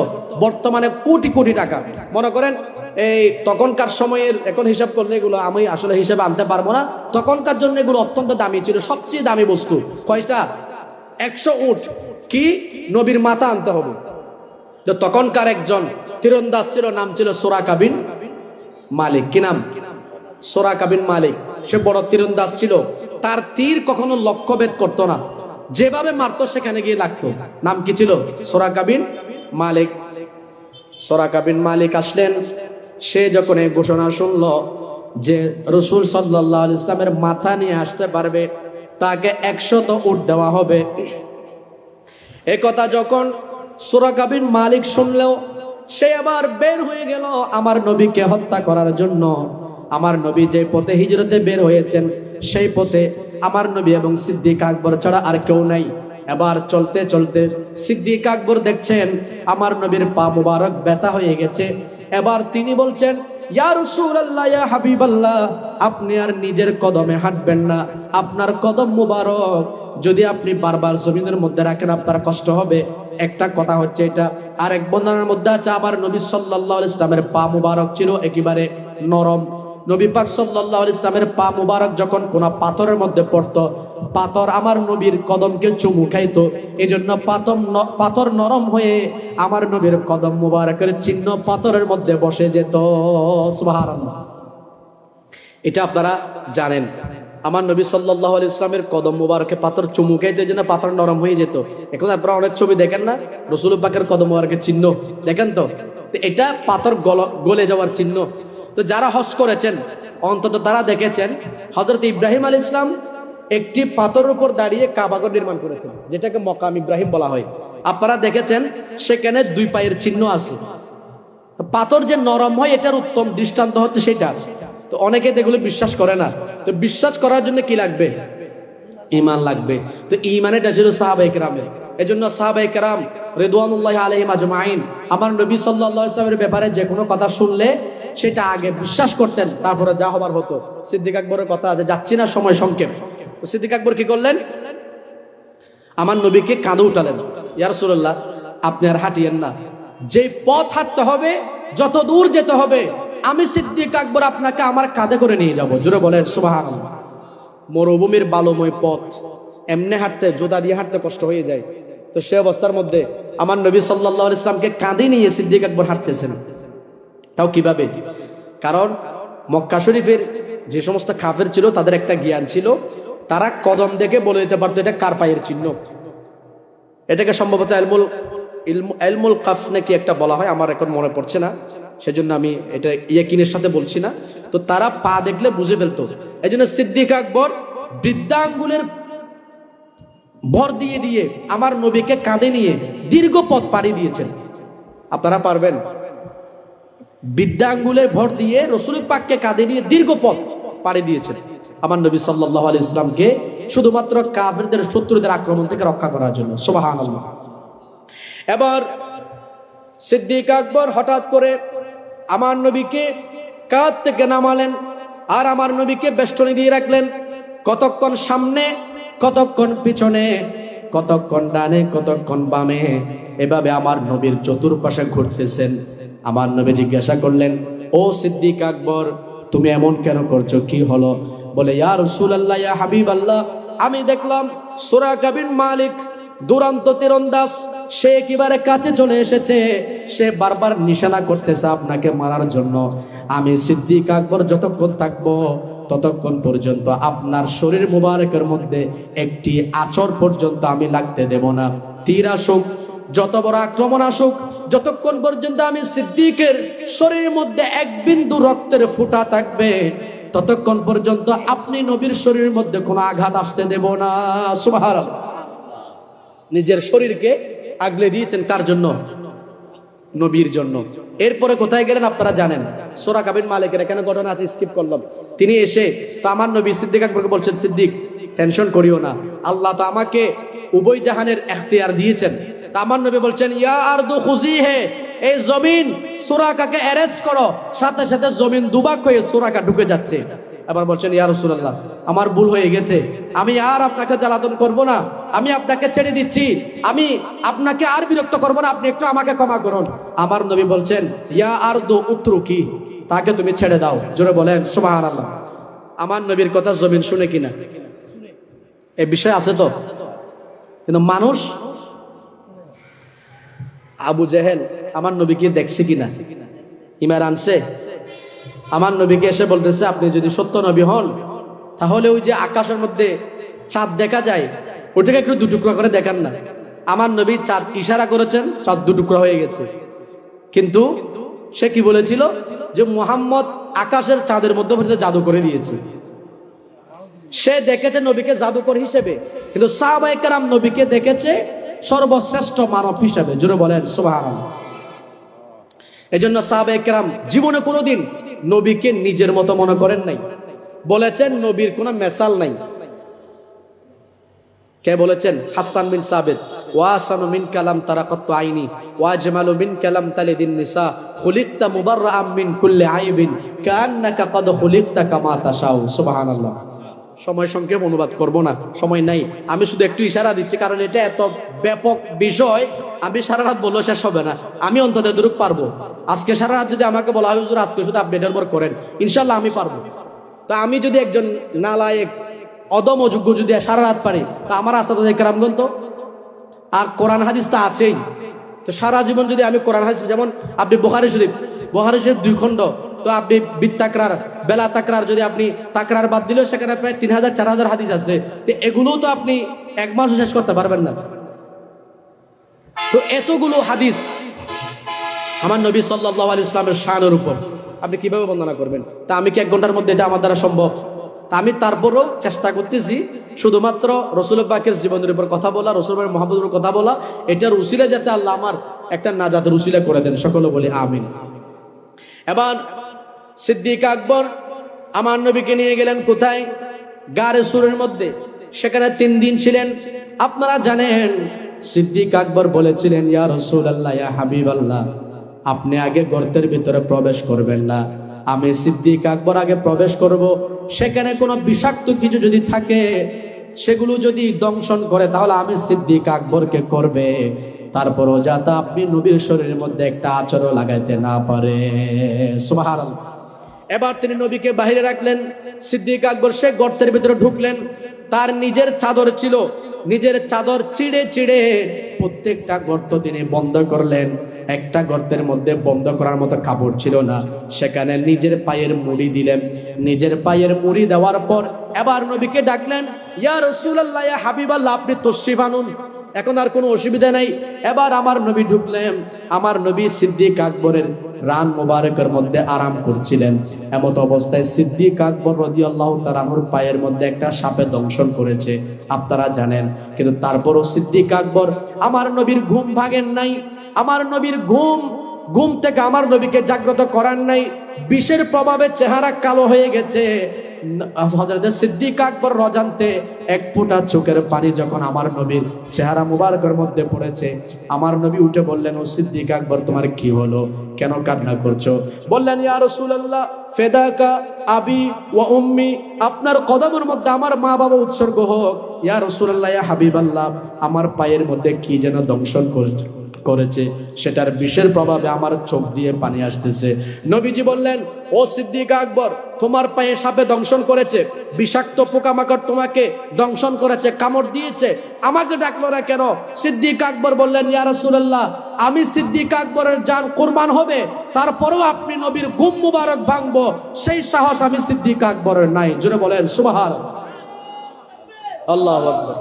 বর্তমানে কোটি কোটি টাকা। মনে করেন এই তখনকার সময়ের, এখন হিসাব করলে এগুলো আমি আসলে হিসাবে আনতে পারবো না, তখনকার জন্য এগুলো অত্যন্ত দামি ছিল, সবচেয়ে দামি বস্তু। কয়টা? 100 উট। কি? নবীর মাথা আনতে হবে। তো তখনকার একজন তীরন্দাজ ছিল, নাম ছিল সুরাকা বিন মালিক। কি নাম? সুরাকা বিন মালিক। সে বড় তীরন্দাজ ছিল, তার তীর কখনো লক্ষ্যভেদ করতো না, যেভাবে মারতো সেখানে গিয়ে লাগতো। নাম কি ছিল? সুরাকা বিন মালিক। সুরাকা বিন মালিক আসলেন, সে যখন এই ঘোষণা শুনলো যে রাসূল সাল্লাল্লাহু আলাইহি ইসলামের মাথা নিয়ে আসতে পারবে তাকে 100 উট দেওয়া হবে, এ কথা যখন সুরাকা বিন মালিক শুনলেও সে আবার বের হয়ে গেল আমার নবীকে হত্যা করার জন্য। আমার নবী যে পথে হিজরতে বের হয়েছেন সেই পথে আমার নবী এবং সিদ্দিক আকবর ছাড়া আর কেউ নাই। এবার চলতে চলতে সিদ্দিক আকবর দেখছেন আমার নবীর পা মুবারক ব্যথা হয়ে গেছে। এবার তিনি বলছেন, ইয়া রাসূলুল্লাহ, ইয়া হাবিবাল্লাহ, আপনি আর নিজের কদমে হাঁটবেন না, আপনার কদম মুবারক যদি আপনি বারবার জমিনের মধ্যে রাখেন আপনার কষ্ট হবে। একটা কথা হচ্ছে এটা। আর এক বর্ণনার মধ্যে আছে আমার নবী সাল্লাল্লাহু আলাইহি ইসলামের পা মুবারক ছিল একেবারে নরম। নবী পাক সাল্লাল্লাহু আলাইহি ইসলামের পা মুবারক যখন কোন পাথরের মধ্যে পড়তো, পাথর আমার নবীর কদমকে চুমু খাইতো, এজন্য পাথর নরম হয়ে আমার নবীর কদম মুবারকের চিহ্ন পাথরের মধ্যে বসে যেত। সুবহানাল্লাহ। এটা আপনারা জানেন। আমার নবী সাল্লাল্লাহু আলাইহি ইসলামের কদম মুবারকে পাথর চুমু খাইতো, এজন্য পাথর নরম হয়ে যেত। এখন আপনারা অনেক ছবি দেখেন না, রাসূল পাকের কদম মুবারকের চিহ্ন দেখেন তো, এটা পাথর গলে যাওয়ার চিহ্ন। তো যারা হজ করেছেন অন্তত তারা দেখেছেন হযরত ইব্রাহিম আলাইহিস সালাম একটি পাথরের উপর দাঁড়িয়ে কাবাঘর নির্মাণ করেছেন, যেটাকে মকাম ইব্রাহিম বলা হয়। আপনারা দেখেছেন সেখানে 2 পায়ের চিহ্ন আছে। পাথর যে নরম হয় এটার উত্তম দৃষ্টান্ত হচ্ছে সেটা। তো অনেকে এগুলো বিশ্বাস করে না। তো বিশ্বাস করার জন্য কি লাগবে? ঈমান লাগবে। তো ঈমান এটা ছিল সাহাবায়ে কেরামের। এজন্য সাহাবায়ে কেরাম রিদওয়ানুল্লাহি আলাইহিম আজমাইন আমার নবী সাল্লাল্লাহু আলাইহি ওয়াসাল্লামের ব্যাপারে যে কোনো কথা শুনলে সেটা আগে বিশ্বাস করতেন, তারপরে যা হবার হতো। সিদ্দিক আকবরের কথা আছে, যাচ্ছি না, সময় সংক্ষেপ। তো সিদ্দিক আকবর কি করলেন? আমার নবীকে কাঁধে উঠালেন। ইয়া রাসূলুল্লাহ, আপনি আর হাঁটিয়েন না, যে পথ হাঁটতে হবে, যত দূর যেতে হবে, আমি সিদ্দিক আকবর আপনাকে আমার কাঁধে করে নিয়ে যাব। জোরে বলেন সুবহানাল্লাহ। মরুভূমির বালুময় পথ, এমনি হাঁটতে, জোদা দিয়ে হাঁটতে কষ্ট হয়ে যায়। তো সে অবস্থার মধ্যে আমার নবী সাল্লাল্লাহু আলাইহি ওয়াসাল্লামকে কাঁধে নিয়ে সিদ্দিক আকবর হাঁটতেছেন। তাও কিভাবে? কারণ মক্কা শরীফের যে সমস্ত কাফের ছিল তাদের একটা জ্ঞান ছিল, তারা কদম দেখে বলে দিতে পারতো এটা কার পায়ের চিহ্ন। এটাকে সম্ভবত ইলমুল কাফ নাকি একটা বলা হয়, আমার এখন মনে পড়ছে না, সেজন্য আমি এটা ইয়াকিনের সাথে বলছি না। তো তারা পা দেখলে বুঝে ফেলতো। এই জন্য সিদ্দিক আকবর বৃদ্ধাঙ্গুলের ভর দিয়ে দিয়ে আমার নবীকে কাঁধে নিয়ে দীর্ঘ পথ পাড়ি দিয়েছেন। আপনারা পারবেন? বৃদ্ধাঙ্গুলের ভর দিয়ে রাসূল পাককে কাঁধে নিয়ে দীর্ঘ পথ পাড়ি দিয়েছেন আমার নবী সাল্লাল্লাহু আলাইহি ওয়াসাল্লামকে, শুধুমাত্র কাফেরদের, শত্রুদের আক্রমণ থেকে রক্ষা করার জন্য। সুবহানাল্লাহ। এবার সিদ্দিক আকবর হঠাৎ করে আমার নবীকে কাঁধ থেকে নামালেন আর আমার নবীকে বেষ্টনী দিয়ে রাখলেন। কতক্ষণ সামনে, কতক্ষণ পিছনে, কতক্ষণ ডানে, কতক্ষণ বামে, এভাবে আমার নবীর চতুর্পাশে ঘুরতেছেন। আমার নবী জিজ্ঞাসা করলেন, ও সিদ্দিক আকবর, তুমি এমন কেন করছো, কি হলো? বলে, ইয়া রাসূলুল্লাহ, ইয়া হাবিবাল্লাহ, আমি দেখলাম সুরাকা বিন মালিক দুরন্ত তীরন্দাজ, সে একেবারে কাছে চলে এসেছে, সে বারবার নিশানা করতেছে আপনাকে মারার জন্য। আমি সিদ্দিক আকবর যতক্ষণ থাকবো ততক্ষণ পর্যন্ত আপনার শরীর মুবারকের মধ্যে একটি আঁচড় পর্যন্ত আমি লাগতে দেব না। তীর আসুক, যত বড় আক্রমণ আসুক, যতক্ষণ পর্যন্ত আমি সিদ্দিকের শরীরের মধ্যে এক বিন্দু রক্তের ফোঁটা থাকবে ততক্ষণ পর্যন্ত আপনি নবীর শরীরের মধ্যে কোনো আঘাত আসতে দেব না। সুবহানাল্লাহ। নিজের শরীরকে আগলে দিয়েছেন কার জন্য? নবীর জন্য। এরপরে কোথায় গেলেন আপনারা জানেন। সুরাকা বিন মালিকের এখানে ঘটনা আছে, স্কিপ করলাম। তিনি এসে তো আমার নবী সিদ্দিক আকবরকে বলছেন, সিদ্দিক টেনশন করিও না, আল্লাহ তো আমাকে উভয় জাহানের এখতিয়ার দিয়েছেন। তা আমার নবী বলছেন, ইয়া আরদু খুজি হে, এই জমিন সুরাকাকে অ্যারেস্ট করো। সাথে সাথে জমিন দুভাগ হয়ে সুরাকা ঢুকে যাচ্ছে। আবার বলছেন, ইয়া রাসূলুল্লাহ, আমার ভুল হয়ে গেছে, আমি আর আপনাকে জ্বালাতন করব না, আমি আপনাকে ছেড়ে দিচ্ছি, আমি আপনাকে আর বিরক্ত করব না, আপনি একটু আমাকে ক্ষমা করুন। আমার নবী বলছেন, ইয়া আরদু উতরুকি, তাকে তুমি ছেড়ে দাও। জোরে বলেন সুবহানাল্লাহ। আমার নবীর কথা জমিন শুনে কিনা? এই বিষয় আছে তো। কিন্তু মানুষ, আবু জেহেল আমার নবীকে দেখছে কিনা? ইমান আনছে? আমার নবীকে এসে বলতেছে, আপনি যদি সত্য নবী হন তাহলে ওই যে আকাশের মধ্যে চাঁদ দেখা যায়, ওটাকে একটু দুটুকরা করে দেখান না। আমার নবী চাঁদ ইশারা করেছেন, চাঁদ দুটুকরা হয়ে গেছে। কিন্তু সে কি বলেছিল? যে মুহাম্মদ আকাশের চাঁদের মধ্যে জাদু করে দিয়েছে। সে দেখেছে নবীকে জাদুকর হিসেবে, কিন্তু সাহাবায়ে কেরাম নবীকে দেখেছে সর্বশ্রেষ্ঠ মানব হিসেবে। জোরে বলেন সুবহানাল্লাহ। এজন্য সাহাবায়ে কেরাম জীবনে কোনোদিন নবীকে নিজের মতো মনে করেন নাই। বলেছেন নবীর কোনো মেসাল নাই। কে বলেছেন? হাসান বিন সাবিত, ওয়াসানু মিন কালাম তারাকাত আইনি ওয়াজমালু মিন কালাম তালিদিন নিসা খুলিকতা মুবাররাআম মিন কুল্লি আইবিন কান্নাকা কদ খুলিকতা কামা তাশাউ। সুবহানাল্লাহ। সময় সংক্ষেপ, অনুবাদ করব না, সময় নাই। আমি শুধু একটু ইশারা দিচ্ছি, কারণ এটা এত ব্যাপক বিষয়, আমি সারা রাত বললেও শেষ হবে না। আমি অন্তত এতটুকু পারবো। আজকে সারা রাত যদি আমাকে বলা হয় হুজুর আজকে শুধু আপনি এটার উপর করেন, ইনশাল্লাহ আমি পারবো। তা আমি যদি একজন নালায়েক, অদম অযোগ্য যদি সারা রাত পারি, তা আমার আসাদে কেরামগণ তো, আর কোরআন হাদিস তো আছেই। তো সারা জীবন যদি আমি কোরআন হাদিস, যেমন আপনি বুখারী শরীফ 2 খণ্ড, তো আপনি বিত্তাকরার, বেলা তাকরার, যদি আপনি তাকরার বাদ দিলেও সেখানে প্রায় 3000-4000 হাদিস আছে। তো এগুলোও তো আপনি এক মাসও শেষ করতে পারবেন না। তো এতগুলো হাদিস আমার নবী সাল্লাল্লাহু আলাইহি ওয়াসাল্লামের শানের উপর, আপনি কিভাবে বর্ণনা করবেন? তা আমি কি 1 ঘন্টার মধ্যে এটা আমার দ্বারা সম্ভব? তা আমি তারপরও চেষ্টা করতেছি শুধুমাত্র রসুল পাকের জীবনের উপর কথা বলা, রসুল মোহাম্মদের উপর কথা বলা, এটার উসিলা যাতে আল্লাহ আমার একটা নাজাতের উসিলা করে দেন। সকলে বলি আমিন। এবার সিদ্দিক আকবর আমার নবীকে নিয়ে গেলেন কোথায়? গারে সুরের মধ্যে। সেখানে 3 দিন ছিলেন। আপনারা জানেন সিদ্দিক আকবর বলেছিলেন, ইয়া রাসূলুল্লাহ, ইয়া হাবিবাল্লাহ, আপনি আগে গর্তের ভিতরে প্রবেশ করবেন না, আমি সিদ্দিক আকবর আগে প্রবেশ করব। সেখানে কোনো বিষাক্ত কিছু যদি থাকে, সেগুলো যদি দংশন করে, তাহলে আমি সিদ্দিক আকবরকে করবে। তারপরও যাতে আপনি নবীর শরীরের মধ্যে একটা আচরও লাগাইতে না পারে। সুবহানাল্লাহ। এবার তিনি নবীকে বাহিরে রাখলেন। সিদ্দিক আকবর সে গর্তের ভিতরে ঢুকলেন। তার নিজের চাদর ছিল, নিজের চাদর ছিঁড়ে ছিঁড়ে প্রত্যেকটা গর্ত তিনি বন্ধ করলেন। একটা গর্তের মধ্যে বন্ধ করার মতো কাপড় ছিল না, সেখানে নিজের পায়ের মুড়ি দিলেন। নিজের পায়ের মুড়ি দেওয়ার পর এবার নবীকে ডাকলেন, ইয়া রাসূলুল্লাহ, ইয়া হাবিবাল্লাহ, আপনি তশরিফ আনুন, এখন আর কোনো অসুবিধা নাই। এবার আমার নবী ঢুকলেন। আমার নবী সিদ্দিক আকবরের রান মোবারকের মধ্যে আরাম করছিলেন। এমত অবস্থায় সিদ্দিক আকবর রাদিয়াল্লাহু তাআলা আনহুর পায়ের মধ্যে একটা সাপে দংশন করেছে, আপনারা জানেন। কিন্তু তারপরও সিদ্দিক আকবর আমার নবীর ঘুম ভাঙেন নাই, আমার নবীর ঘুম থেকে আমার নবীকে জাগ্রত করার নাই। বিষের প্রভাবে চেহারা কালো হয়ে গেছে। হযরত সিদ্দিক আকবর রজান্তে 1 ফোঁটা চোখের পানি যখন আমার নবীর চেহারা মুবারকের মধ্যে পড়েছে, আমার নবী উঠে বললেন, ও সিদ্দিক আকবর, তোমার কি হলো, কেন কান্না করছো? বললেন, ইয়া রাসূলুল্লাহ, ফেদাকা আবি ওয়া উম্মি, আপনার কদমের মধ্যে আমার মা বাবা উৎসর্গ হোক। ইয়া রাসূলুল্লাহ, ইয়া হাবিবাল্লাহ, আমার পায়ের মধ্যে কি যেন দংশন করেছে, সেটার বিষের প্রভাবে আমার চোখ দিয়ে পানি আসতেছে। নবীজি বললেন, ও সিদ্দিক আকবর, তোমার পায়ে সাপে দংশন করেছে, বিষাক্ত পোকামাকড় তোমাকে দংশন করেছে, কামড় দিয়েছে, আমাকে ডাকলো না কেন? সিদ্দিক আকবর বললেন, ইয়া রাসূলুল্লাহ, আমি সিদ্দিক আকবরের জান কুরবান হবে, তারপরেও আপনি নবীর ঘুম মুবারক ভাঙবো, সেই সাহস আমি সিদ্দিক আকবরের নাই। জোরে বলেন সুবহানাল্লাহ। আল্লাহু আকবার।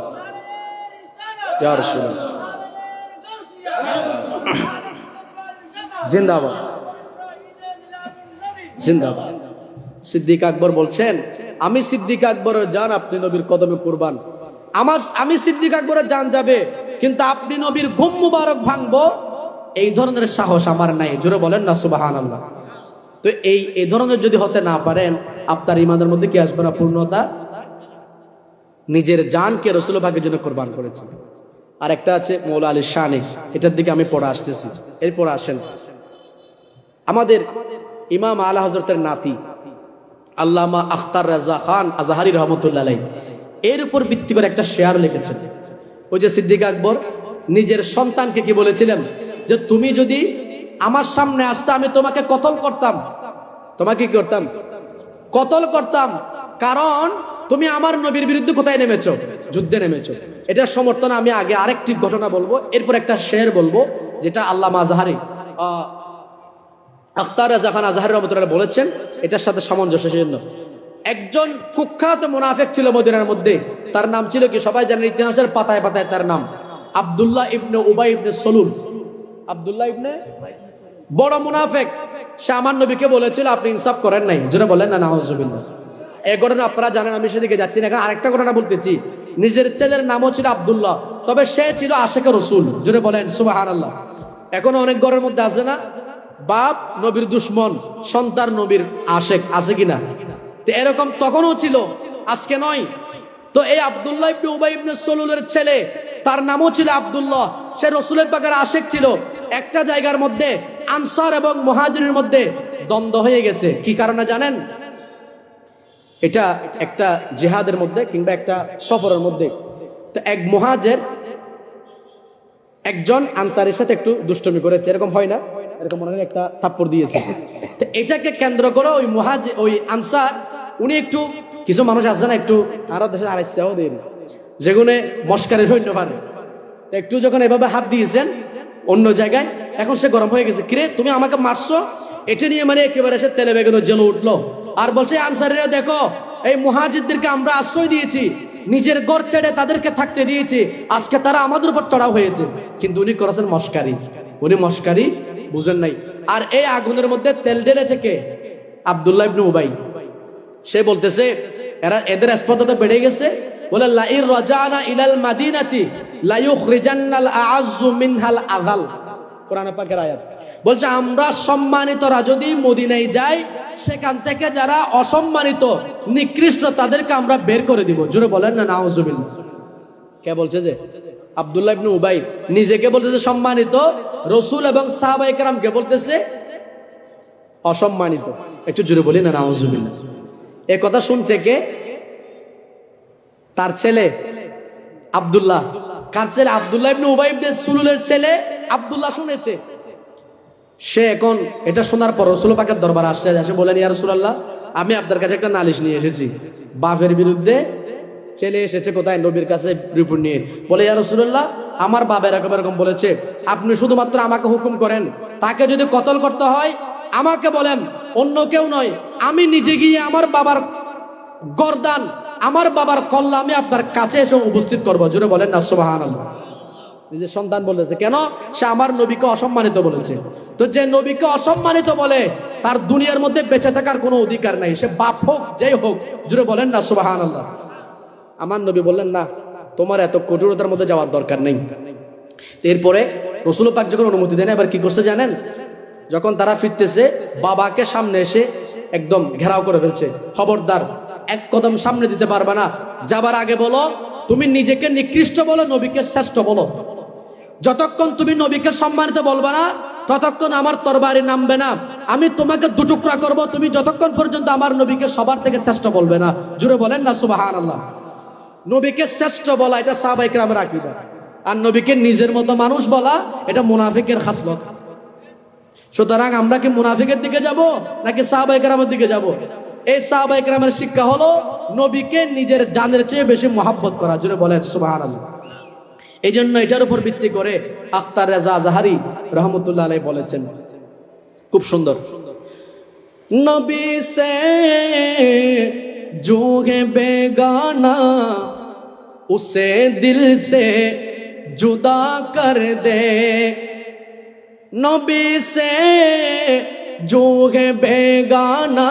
ইয়া রাসূলুল্লাহ, জিন্দাবাদ, জিন্দাবাদ। সিদ্দিক আকবর বলছেন, আমি সিদ্দিক আকবরের জান, আপনি নবীর কদমে কুরবান। আমি সিদ্দিক আকবরের জান যাবে, কিন্তু আপনি নবীর ঘুম মুবারক ভাঙবো, এই ধরনের সাহস আমার নাই। জোরে বলেন না সুবহানাল্লাহ। তো এই ধরনের যদি হতে না পারেন, আপনার ইমানের মধ্যে কি আসবে না? পূর্ণতা। নিজের জানকে রাসূল পাকের জন্য কুরবান করেছেন। আর একটা আছে মৌলা আলী শানি, এটার দিকে আমি পড়ে আসতেছি। এরপর আসেন আমাদের ইমাম আলা হযরতের নাতি আল্লামা আখতার রাজা খান আজহারি রহমতুল্লাহ আলাইহি, এর উপর ভিত্তি করে একটা শেয়ার লিখেছেন। ওই যে সিদ্দিক আকবর নিজের সন্তানকে কি বলেছিলেন, যে তুমি যদি আমার সামনে আসতে, আমি তোমাকে কতল করতাম। তোমাকে কি করতাম? কতল করতাম। কারণ তুমি আমার নবীর বিরুদ্ধে কোথায় নেমেছো? যুদ্ধে নেমেছো। এটার সমর্থনে আমি আগে আরেকটি ঘটনা বলবো, এরপর একটা শের বলবো, যেটা আল্লামা আজহারি আখতার রাজা খান আজহারি রহমতুল্লাহ বলেছেন, এটার সাথে সামঞ্জস্য। সেজন্য একজন কুখ্যাত মুনাফিক ছিল মদিনার মধ্যে। তার নাম ছিল কি? সবাই জানেন, ইতিহাসের পাতায় পাতায় তার নাম আব্দুল্লাহ ইবনে উবাই ইবনে সলুল। আব্দুল্লাহ ইবনে, বড় মুনাফিক। সে আমার নবীকে বলেছিল, আপনি ইনসাফ করেন নাই। যেটা বলেন না, নাউজুবিল্লাহ। এই ঘটনা আপনারা জানেন, আমি সেদিকে যাচ্ছি না। এখন আরেকটা ঘটনা বলতেছি। নিজের ছেলের নামও ছিল আব্দুল্লাহ, তবে সে ছিল আশিকে রাসূল। জোরে বলেন সুবহানাল্লাহ। এখনো অনেক ঘরের মধ্যে আছে না, বাপ নবীর দুশ্মন, সন্তান নবীর আশেক, আছে কিনা? তো এরকম তখনও ছিল, আজকে নয়। তো এই আব্দুল্লাহ ইবনে উবাই ইবনে সলুলের ছেলে, তার নামও ছিল আব্দুল্লাহ। সে রাসূলের পাকের আশেক ছিল। একটা জায়গার মধ্যে আনসার এবং মুহাজিরের মধ্যে দ্বন্দ্ব হয়ে গেছে। কি কারণে জানেন? এটা একটা জিহাদের মধ্যে কিংবা একটা সফরের মধ্যে। তো এক মুহাজির একজন আনসারের সাথে একটু দুষ্টমি করেছে, এরকম হয় না? এরকম মনে হয় একটা থাপ্পড় দিয়েছে। তো এটাকে কেন্দ্র করে ওই আনসার, উনি একটু, কিছু মানুষ আছে না একটু আরো দেশে আড়াইশাও দেন, যেগুলো মস্কারের সৈন্য পারে, একটু যখন এভাবে হাত দিয়েছেন অন্য জায়গায়, এখন সে গরম হয়ে গেছে। কিরে, তুমি আমাকে মারছো? এটা নিয়ে মানে একেবারে সে তেলে বেগুনো জেলে উঠলো। আর বলছে, আনসারীরা দেখো, এই মুহাজিরদেরকে আমরা আশ্রয় দিয়েছি, নিজের ঘর ছেড়ে তাদেরকে থাকতে দিয়েছি, আজকে তারা আমাদের উপর চড়াও হয়েছে। কিন্তু উনি করেছেন মস্কারি। উনি মস্কারি বুঝেন নাই। আর এই আগুনের মধ্যে তেল ঢেলেছে কে? আব্দুল্লাহ ইবনে উবাই। সে বলতেছে এদের স্পর্ধা বেড়ে গেছে, বলে লাইর রাজানা ইলাল মাদিনাতি লা ইউখরিজান্নাল আ'আজ্জু মিনহাল আযাল। কোরআন পাকের আয়াত বলছে আমরা সম্মানিতরা যদি মদিনায় যাই, সেখান থেকে যারা অসম্মানিত নিকৃষ্ট তাদেরকে আমরা বের করে দিব। জোরে বলেন না নাউজুবিল্লাহ। কে বলছে? যে আব্দুল্লাহ ইবনে উবাই নিজেকে বলতেছে সম্মানিত, রাসূল এবং সাহাবায়ে কেরামকে বলতেছে অসম্মানিত। একটু জোরে বলি না নাউজুবিল্লাহ। এই কথা শুনছে কে? তার ছেলে আব্দুল্লাহ। কার ছেলে? আব্দুল্লাহ ইবনে উবাই ইবনে সুলুলের ছেলে আব্দুল্লাহ শুনেছে। সে এখন এটা শোনার পর রাসূল পাকের দরবারে আসছে, এসে বলেন ইয়া রাসূলুল্লাহ, আমি আপনার কাছে একটা নালিশ নিয়ে এসেছি। বাপের বিরুদ্ধে ছেলে এসেছে কোথায়? নবীর কাছে রিপোর্ট নিয়ে। বলে ইয়া রাসূলুল্লাহ, আমার বাবা এরকম এরকম বলেছে, আপনি শুধুমাত্র আমাকে হুকুম করেন, তাকে যদি কতল করতে হয় আমাকে বলেন, অন্য কেউ নয়। আমি নিজে গিয়ে আমার বাবার গর্দান, আমার বাবার কল্লা আমি আপনার কাছে এসে উপস্থিত করবো। জোরে বলেন না সুবহানাল্লাহ। নিজের সন্তান বলেছে, কেন? সে আমার নবীকে অসম্মানিত বলেছে। তো যে নবীকে অসম্মানিত বলে তার দুনিয়ার মধ্যে বেঁচে থাকার কোনো অধিকার নাই, সে বাপ হোক যেই হোক। জোরে বলেন না সুবহানাল্লাহ। আমার নবী বললেন না, তোমার এত কঠোরতার মধ্যে যাওয়ার দরকার নেই। এরপরে রাসূল পাক যখন অনুমতি দেন, এবার কি করছে জানেন? যখন তারা ফিরতেছে, বাবাকে সামনে এসে একদম ঘেরাও করে ফেলছে। খবরদার, এক কদম সামনে দিতে পারবে না। যাবার আগে বলো তুমি নিজেকে নিকৃষ্ট বলো, নবীকে শ্রেষ্ঠ বলো। যতক্ষণ তুমি নবীকে সম্মানিত বলবে না, ততক্ষণ আমার তরবারি নামবে না। আমি তোমাকে দুটুকরা করব, তুমি যতক্ষণ পর্যন্ত আমার নবীকে সবার থেকে শ্রেষ্ঠ বলবে না। জুড়ে বলেন না সুবহানাল্লাহ। নবীকে শ্রেষ্ঠ বলা এটা সাহাবায়ে কেরামের আকীদা, আর নবীকে নিজের মতো মানুষ বলা এটা মুনাফিকের খাসলত। সুতরাং আমরা কি মুনাফিকের দিকে যাব নাকি সাহাবায়ে কেরামের দিকে যাব? এই সাহাবায়ে কেরামের শিক্ষা হলো নবীকে নিজের জানের চেয়ে বেশি মহব্বত করা। জুড়ে বলেন সুবহানাল্লাহ। এই জন্য এটার উপর ভিত্তি করে আখতার রেজা আজহারি রহমতুল্লাহ আলাইহি বলেছেন, খুব সুন্দর, নবী সে जो है बेगाना उसे दिल से जुदा कर दे, नबी से जो है बेगाना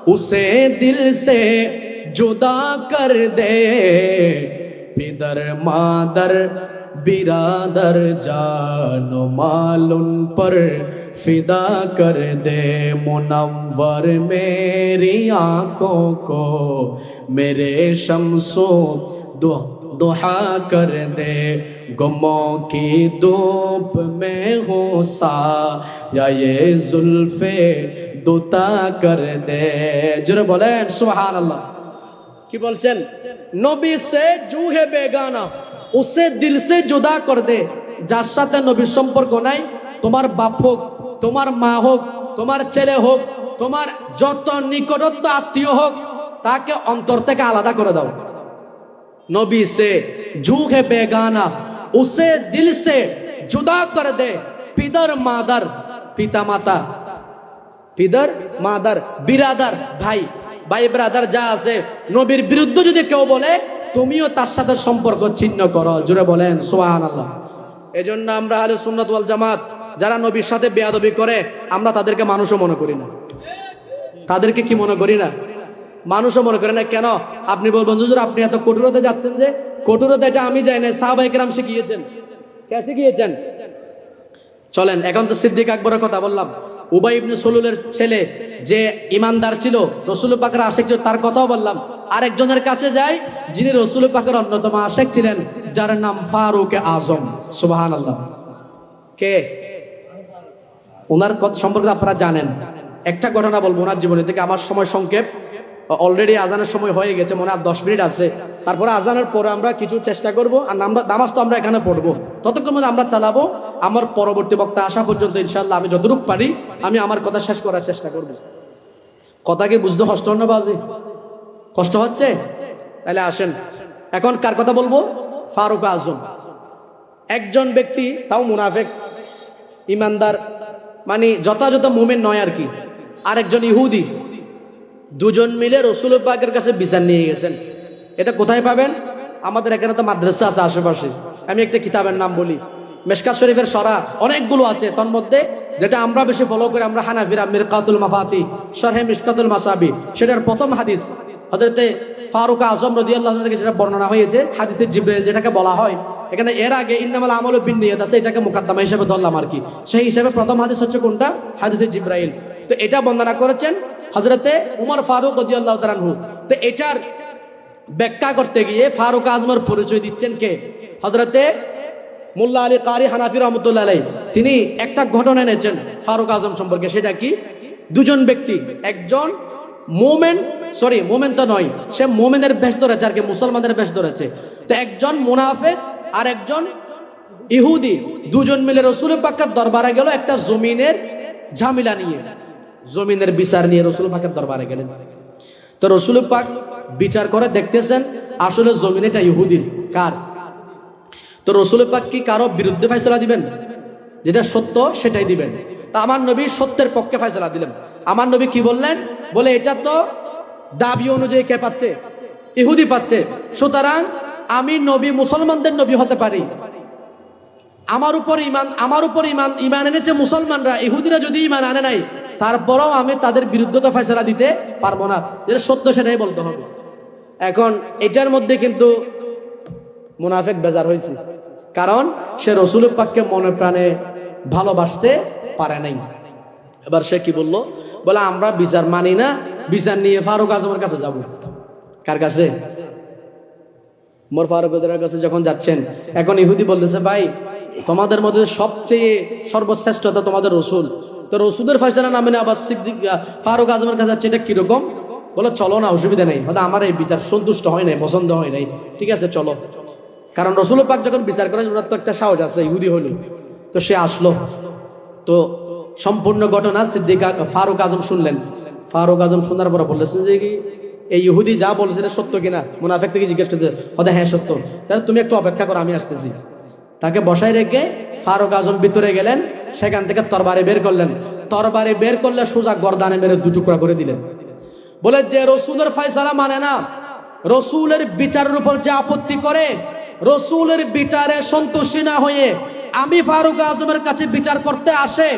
उसे दिल से जुदा कर दे, पिदर मादर बिरादर जानो मालूम पर फिदा कर दे, मुनव्वर मेरी आंखों को मेरे शम्सो दुहा कर दे, गुमों की धूप में हो सा या ये जुल्फे दुता कर दे। जरा बोलें सुबहानअल्लाह। কি বলছেন? নবী সে জু হে বেগানা উসে দিল সে জুদা কর দে। যার সাথে নবীর সম্পর্ক নাই, তোমার বাপ হোক, তোমার মা হোক, তোমার ছেলে হোক, তোমার যত নিকটস্থ আত্মীয় হোক, তাকে অন্তর থেকে আলাদা করে দাও। নবী সে জু হে বেগানা উসে দিল সে জুদা কর দে, পিদর মাদার পিতা মাতা, পিদর মাদার বিরাদার ভাই, ভাই ব্রাদার যা আছে, নবীর বিরুদ্ধে যদি কেউ বলে তুমিও তার সাথে সম্পর্ক ছিন্ন করো। জুড়ে বলেন সুবহানাল্লাহ। এজন্য আমরা আহলে সুন্নাত ওয়াল জামাত যারা নবীর সাথে বেয়াদবি করে, আমরা তাদেরকে মানুষও মনে করি না। তাদেরকে কি মনে করি না? মানুষও মনে করে না। কেন? আপনি বলবেন হুজুর আপনি এত কঠোরতা যাচ্ছেন যে, কঠোরতা এটা আমি যাই না, সাহাবায়ে কেরাম শিখিয়েছেন। কে শিখিয়েছেন? চলেন এখন তো সিদ্দিক আকবরের কথা বললাম, উবাই ইবনে সুলুলের ছেলে যে ইমানদার ছিল, রাসূল পাকের আশিক ছিল, তার কথাও বললাম। আরেকজনের কাছে যাই যিনি রাসূল পাকের অন্যতম আশিক ছিলেন, যার নাম ফারুক আজম। সুবহানাল্লাহ। কে? ওনার কথা সম্পর্কে আপনারা জানেন। একটা ঘটনা বলবো ওনার জীবনী থেকে, আমার সময় সংক্ষেপ, অলরেডি আজানের সময় হয়ে গেছে, মনে হয় 10 মিনিট আছে। তারপরে আজানের পরে আমরা কিছু চেষ্টা করব, আর নামাজ তো আমরা এখানে পড়বো, ততক্ষণ মধ্যে আমরা চালাবো। আমার পরবর্তী বক্তা আসা পর্যন্ত ইনশাআল্লাহ আমি যতটুকু পারি আমি আমার কথা শেষ করার চেষ্টা করব। কথা কি বুঝতে কষ্ট হন না বাজি? কষ্ট হচ্ছে? তাহলে আসেন এখন কার কথা বলবো? ফারুক আজম। একজন ব্যক্তি, তাও মুনাফিক, ইমানদার মানে যথাযথ মুমিন নয় আর কি, আরেকজন ইহুদি, দুজন মিলে রাসূল পাকের কাছে বিচার নিয়ে গেছেন। এটা কোথায় পাবেন? আমাদের এখানে তো মাদ্রাসা আছে আশেপাশে। আমি একটা কিতাবের নাম বলি, মিশকাত শরীফের শরহ অনেকগুলো আছে, তার মধ্যে যেটা আমরা বেশি ফলো করি আমরা হানাফিরা, মিরকাতুল মাফাতি শরহে মিশকাতুল মাসাবি, সেটার প্রথম হাদিস হযরতে ফারুক আযম রাদিয়াল্লাহু আনহু থেকে যেটা বর্ণনা হয়েছে হাদিসে জিবরাইল যেটাকে বলা হয়, এখানে এর আগে ইন্নামাল আমালু বিন্নিয়াত আছে, এটাকে মুকদ্দমা হিসেবে ধরলাম আর কি। সেই হিসেবে প্রথম হাদিস হচ্ছে কোনটা? হাদিসে জিবরাইল। তো এটা বর্ণনা করেছেন হযরতে উমর ফারুক রাদিয়াল্লাহু তাআলা আনহু। তো এটার ব্যাখ্যা করতে গিয়ে ফারুক আজমের পরিচয় দিচ্ছেন কে? হযরতে মোল্লা আলী কারি হানাফি রহমতুল্লাহ আলাইহি, তিনি একটা ঘটনা এনেছেন ফারুক আজম সম্পর্কে। সেটা কি? দুজন ব্যক্তি, একজন মোমেন, মোমেন তো নয়, সে মোমেনের বেশ ধরেছে আর কি, মুসলমানদের বেশ ধরেছে। তো একজন মুনাফিক আর একজন ইহুদি, দুজন মিলে রসুল পাকের দরবারে গেল একটা জমিনের ঝামেলা নিয়ে, জমিনের বিচার নিয়ে রসুল পাকের দরবারে গেলেন। তো রসুল পাক বিচার করে দেখতেছেন আসলে জমিন এটা ইহুদির। কার? তো রসুল পাক কি কারো বিরুদ্ধে ফয়সালা দিবেন? যেটা সত্য সেটাই দিবেন। তা আমার নবী সত্যের পক্ষে ফয়সালা দিলেন। আমার নবী কি বললেন? বলে এটা তো দাবি অনুযায়ী কে পাচ্ছে? ইহুদি পাচ্ছে। সুতরাং আমি নবী, মুসলমানদের নবী হতে পারি, আমার উপর ইমান এনেছে মুসলমানরা, ইহুদিরা যদি ইমান আনে নাই তারপরেও আমি তাদের বিরুদ্ধে তো ফয়সালা দিতে পারবো না, যেটা সত্য সেটাই বলতে হবে। এখন এটার মধ্যে কিন্তু মুনাফিক বেজার হয়েছে, কারণ সে রসুল পাককে মনে প্রাণে ভালোবাসতে পারে নাই। এবার সে কি বললো? বলে আমরা বিচার মানি না, বিচার নিয়ে ফারুক আজমের কাছে যাব। কার কাছে? মোর ফারুকের কাছে যখন যাচ্ছেন, এখন ইহুদি বলতেছে ভাই তোমাদের মধ্যে সবচেয়ে সর্বশ্রেষ্ঠ তো তোমাদের রসুল, তো রসুলের ফয়সালা না মেনে আবার সিদ্দিক ফারুক আজমের কাছে যাচ্ছে, এটা কিরকম? বলে চলো না, অসুবিধা নেই, আমার এই বিচার সন্তুষ্ট হয় নাই, পছন্দ হয় নাই, ঠিক আছে চলো। কারণ রসুল পাক যখন বিচার করেন ওনার তো একটা সাহস আছে, ইহুদি হলো। তো সে আসলো। তো সম্পূর্ণ ঘটনা সিদ্দিক ফারুক আজম শুনলেন। ফারুক আজম শোনার পরে বললেছেন যে কি এই ইহুদি যা বলছে এটা সত্য কিনা? মুনাফিক থেকে জিজ্ঞেস করছে, হ্যাঁ সত্য। তাহলে তুমি একটু অপেক্ষা করো, আমি আসতেছি। তাকে বসায় রেখে ফারুক আজম ভিতরে গেলেন, সেখান থেকে তরবারি বের করলেন। তরবারি বের করলে সোজা গর্দানে মেরে দুটুকরা করে দিলেন। বলে যে রসুলের ফয়সালা মানে না, রসুলের বিচারের উপর যে আপত্তি করে, রসুলের বিচারে সন্তুষ্টি না হয়ে আমি ফারুক আজমের কাছে বিচার করতে আসে,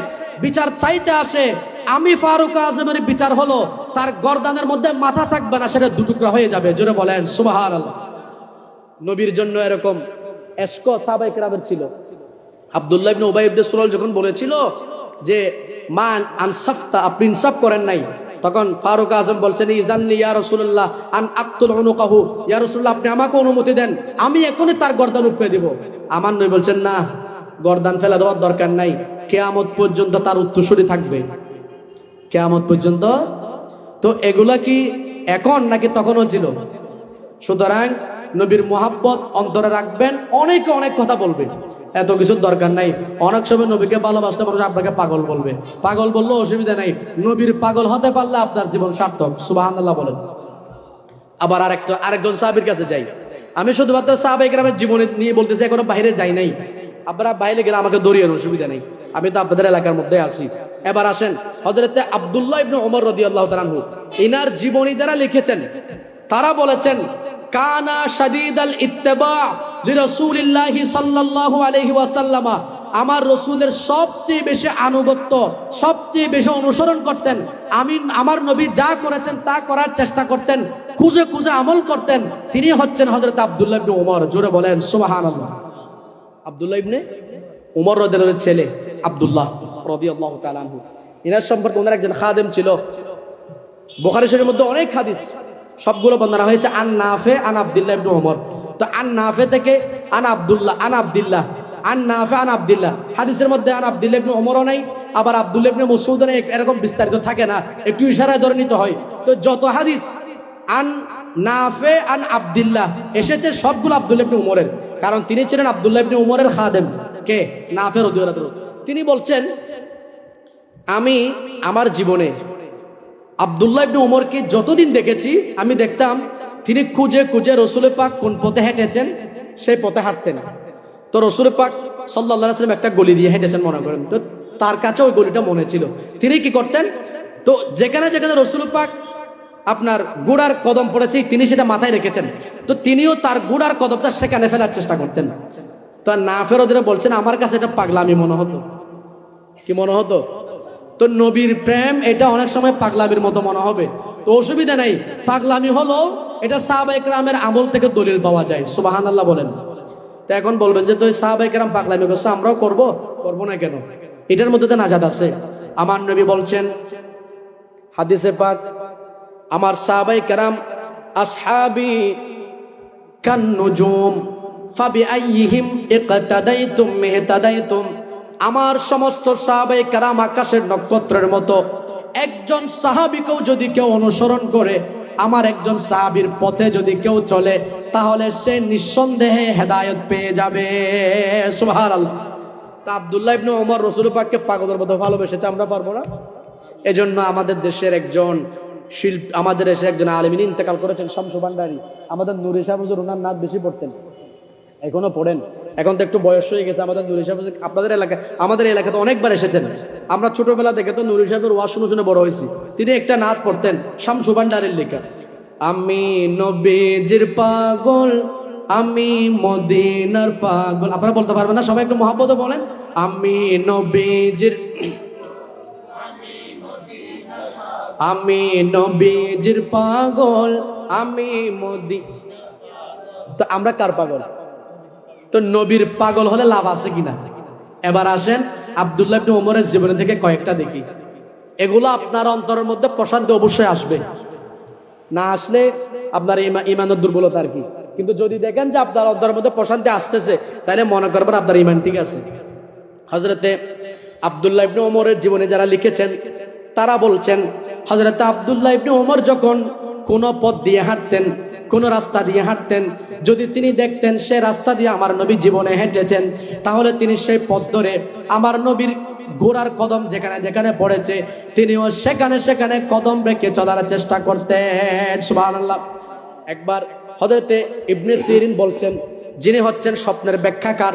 বিচার চাইতে আসে, আমি ফারুক আজমের বিচার হলো তার গর্দানের মধ্যে মাথা থাকবে না, সেটা দুটুকরা হয়ে যাবে। জোরে বলেন সুবহানাল্লাহ। নবীর জন্য এরকম এশক সাহাবায়ে কেরামের ছিল। আব্দুল্লাহ ইবনে উবাই ইবনে সুলল যখন বলেছিল যে মান আনসাফতা, আপনি ইনসাফ করেন নাই, তখন ফারুক আজম বলছেন ইজাননি ইয়া রাসূলুল্লাহ আন আকতুল উনুকাহু, ইয়া রাসূলুল্লাহ আপনি আমাকে অনুমতি দেন, আমি এখনই তার গর্দান উপড়ে দিব। আমার নবী বলছেন না, গর্দান ফেলা দেওয়ার দরকার নাই, কিয়ামত পর্যন্ত তার উত্তরসূরি থাকবে, কিয়ামত পর্যন্ত। তো এগুলা কি এখন নাকি তখনও ছিল? সুতরাং নবীর মোহাব্বত অন্তরে রাখবেন, অনেকে অনেক কথা বলবে, এত কিছুর দরকার নাই। অনেক সময় নবীকে ভালোবাসতে মানুষ আপনাকে পাগল বলবে, পাগল বললে অসুবিধা নাই, নবীর পাগল হতে পারলে আপনার জীবন সার্থক। সুবহানাল্লাহ বলেন। আবার আরেকজন সাহাবীর কাছে যাই। আমি শুধুমাত্র সাহাবায়ে কেরামের জীবনে নিয়ে বলতেছি, এখনো বাইরে যাই নাই। আপনারা বাইরে গেলে আমাকে দৌড়িয়ে অসুবিধা নেই, আমি তো আপনাদের এলাকার মধ্যে আছি। এবার আসেন হযরতে আব্দুল্লাহ ইবনে ওমর রাদিয়াল্লাহু তাআলা আনহু, ইনার জীবনী যারা লিখেছেন তারা বলেছেন কানা শাদীদাল ইত্তিবা লিরাসূলিল্লাহি সাল্লাল্লাহু আলাইহি ওয়াসাল্লাম, আমার রসুলের সবচেয়ে বেশি আনুগত্য, সবচেয়ে বেশি অনুসরণ করতেন। আমার নবী যা করেছেন তা করার চেষ্টা করতেন, খুঁজে খুঁজে আমল করতেন। তিনি হচ্ছেন হযরত আব্দুল্লাহ ইবনে ওমর। জোরে বলেন সুবহানাল্লাহ। আব্দুল্লাহ ইবনে ওমর রাদিয়াল্লাহু আনহু ছেলে আব্দুল্লাহ রাদিয়াল্লাহু তাআলা আনহু, ইনার সম্পর্কে ওনার একজন খাদেম ছিল। বুখারী শরীফের মধ্যে অনেক হাদিস, সবগুলো বর্ণনা হয়েছে আন নাফে আন আব্দুল্লাহ ইবনে ওমর। তো আন নাফে থেকে আন আব্দুল্লাহ, আন আব্দুল্লাহ, আন নাফে আন আব্দুল্লাহ। হাদিসের মধ্যে আন আব্দুল্লাহ ইবনে ওমরও নাই, আবার আব্দুল্লাহ ইবনে মাসউদও নাই, এরকম বিস্তারিত থাকে না, একটু ইশারায় ধরে নিতে হয়। তো যত হাদিস আন নাফে আন আব্দুল্লাহ এসেছে সবগুলো আব্দুল্লাহ ইবনে ওমরের, কারণ তিনি ছিলেন আব্দুল্লাহ ইবনে ওমরের খাদেম। কে? নাফে রাদিয়াল্লাহু তাআলা। তিনি বলছেন আমি আমার জীবনে আব্দুল্লাহ ইবনে ওমরকে যতদিন দেখেছি, আমি দেখতাম তিনি খুঁজে খুঁজে রসুল পাক কোন পথে হেঁটেছেন সেই পথে হাঁটতেন। তো রসুল পাক সাল্লাল্লাহু আলাইহি ওয়াসাল্লাম একটা গলি দিয়ে হেঁটেছেন মনে করেন, তো তার কাছে ওই গলিটা মনে ছিল। তিনি কি করতেন? তো যেখানে যেখানে রসুল পাক আপনার গুড়ার কদম পড়েছে তিনি সেটা মাথায় রেখেছেন, তো তিনিও তার গুড়ার কদমটা সেখানে ফেলার চেষ্টা করতেন। তো নাফের ওদের বলছেন আমার কাছে এটা পাগলামি মনে হতো। কি মনে হতো? তো নবীর প্রেম এটা অনেক সময় পাগলামির মতো মনে হবে, তো অসুবিধা নাই, পাগলামি হলো এটা সাহাবায়ে কেরামের আমল থেকে দলিল পাওয়া যায়। সুবহানাল্লাহ বলেন। তো এখন বলবেন যে তুই সাহাবায়ে কেরাম পাগলামি করছে, আমরাও করবো না কেন? এটার মধ্যে তো নাজাত আছে। আমার নবী বলছেন হাদিসে পাক, আমার সাহাবায়ে কেরাম আসহাবি কান নুজুম ফাবিআইয়িহিম ইকতাদাইতুম ইহতাদাইতুম, আমার সমস্ত সাহাবায়ে কেরাম আকাশের নক্ষত্রের মতো। একজন সাহাবীকেও যদি কেউ অনুসরণ করে, আমার একজন সাহাবীর পথে যদি কেউ চলে, তাহলে সে নিঃসন্দেহে হেদায়েত পেয়ে যাবে। সুবহানাল্লাহ। তা আব্দুল্লাহ ইবনে ওমর রাসূল পাককে পাগলের মতো ভালোবেসেছে, আমরা পারবো না? এজন্য আমাদের দেশের একজন আমাদের দেশে একজন আলেমিন ইন্তেকাল করেছেন, শামসু ভান্ডারী। আমাদের নুরি সাহেব হুজুর ওনার নাচ বেশি পড়তেন, এখনো পড়েন, এখন তো একটু বয়স হয়ে গেছে। আমাদের নুরি সাহেব আপনাদের এলাকায়, আমাদের এলাকাতে অনেকবার এসেছেন। আমরা ছোটবেলা থেকে তো নুরি সাহেবের ওয়াজ শুনে শুনে বড় হয়েছি। তিনি একটা নাচ পড়তেন, শামসু ভান্ডারীর লেখা, আমি নবীজির পাগল, আমি মদিনার পাগল। আপনারা বলতে পারবেন না? সবাই একটু মহব্বতে বলেন, আমি নবীজির, আমি নবীজির পাগল, আমি মোদি। তো আমরা কার পাগল? তো নবীর পাগল হলে লাভ আছে কিনা? এবার আসেন আব্দুল্লাহ ইবনে ওমরের জীবনে থেকে কয়েকটা দেখি। এগুলো আপনার অন্তরের মধ্যে প্রশান্তি অবশ্যই আসবে, না আসলে আপনার ইমানের দুর্বলতা আর কি। কিন্তু যদি দেখেন যে আপনার অন্তরের মধ্যে প্রশান্তি আসতেছে, তাহলে মনে করবেন আপনার ইমান ঠিক আছে। হযরতে আব্দুল্লাহ ইবনে ওমরের জীবনে যারা লিখেছেন তারা বলছেন, হযরত আব্দুল্লাহ ইবনে ওমর যখন কোন পথ দিয়ে হাঁটতেন, কোন রাস্তা দিয়ে হাঁটতেন, যদি তিনি দেখতেন সে রাস্তা দিয়ে আমার নবী জীবনে হেঁটেছেন, তাহলে তিনি সেই পথ ধরে আমার নবীর ঘোড়ার কদম যেখানে যেখানে পড়েছে, তিনিও সেখানে সেখানে কদম রেখে চলার চেষ্টা করতেন। সুবহানাল্লাহ। একবার হযরতে ইবনে সিরিন বলছেন, যিনি হচ্ছেন স্বপ্নের ব্যাখ্যাকার,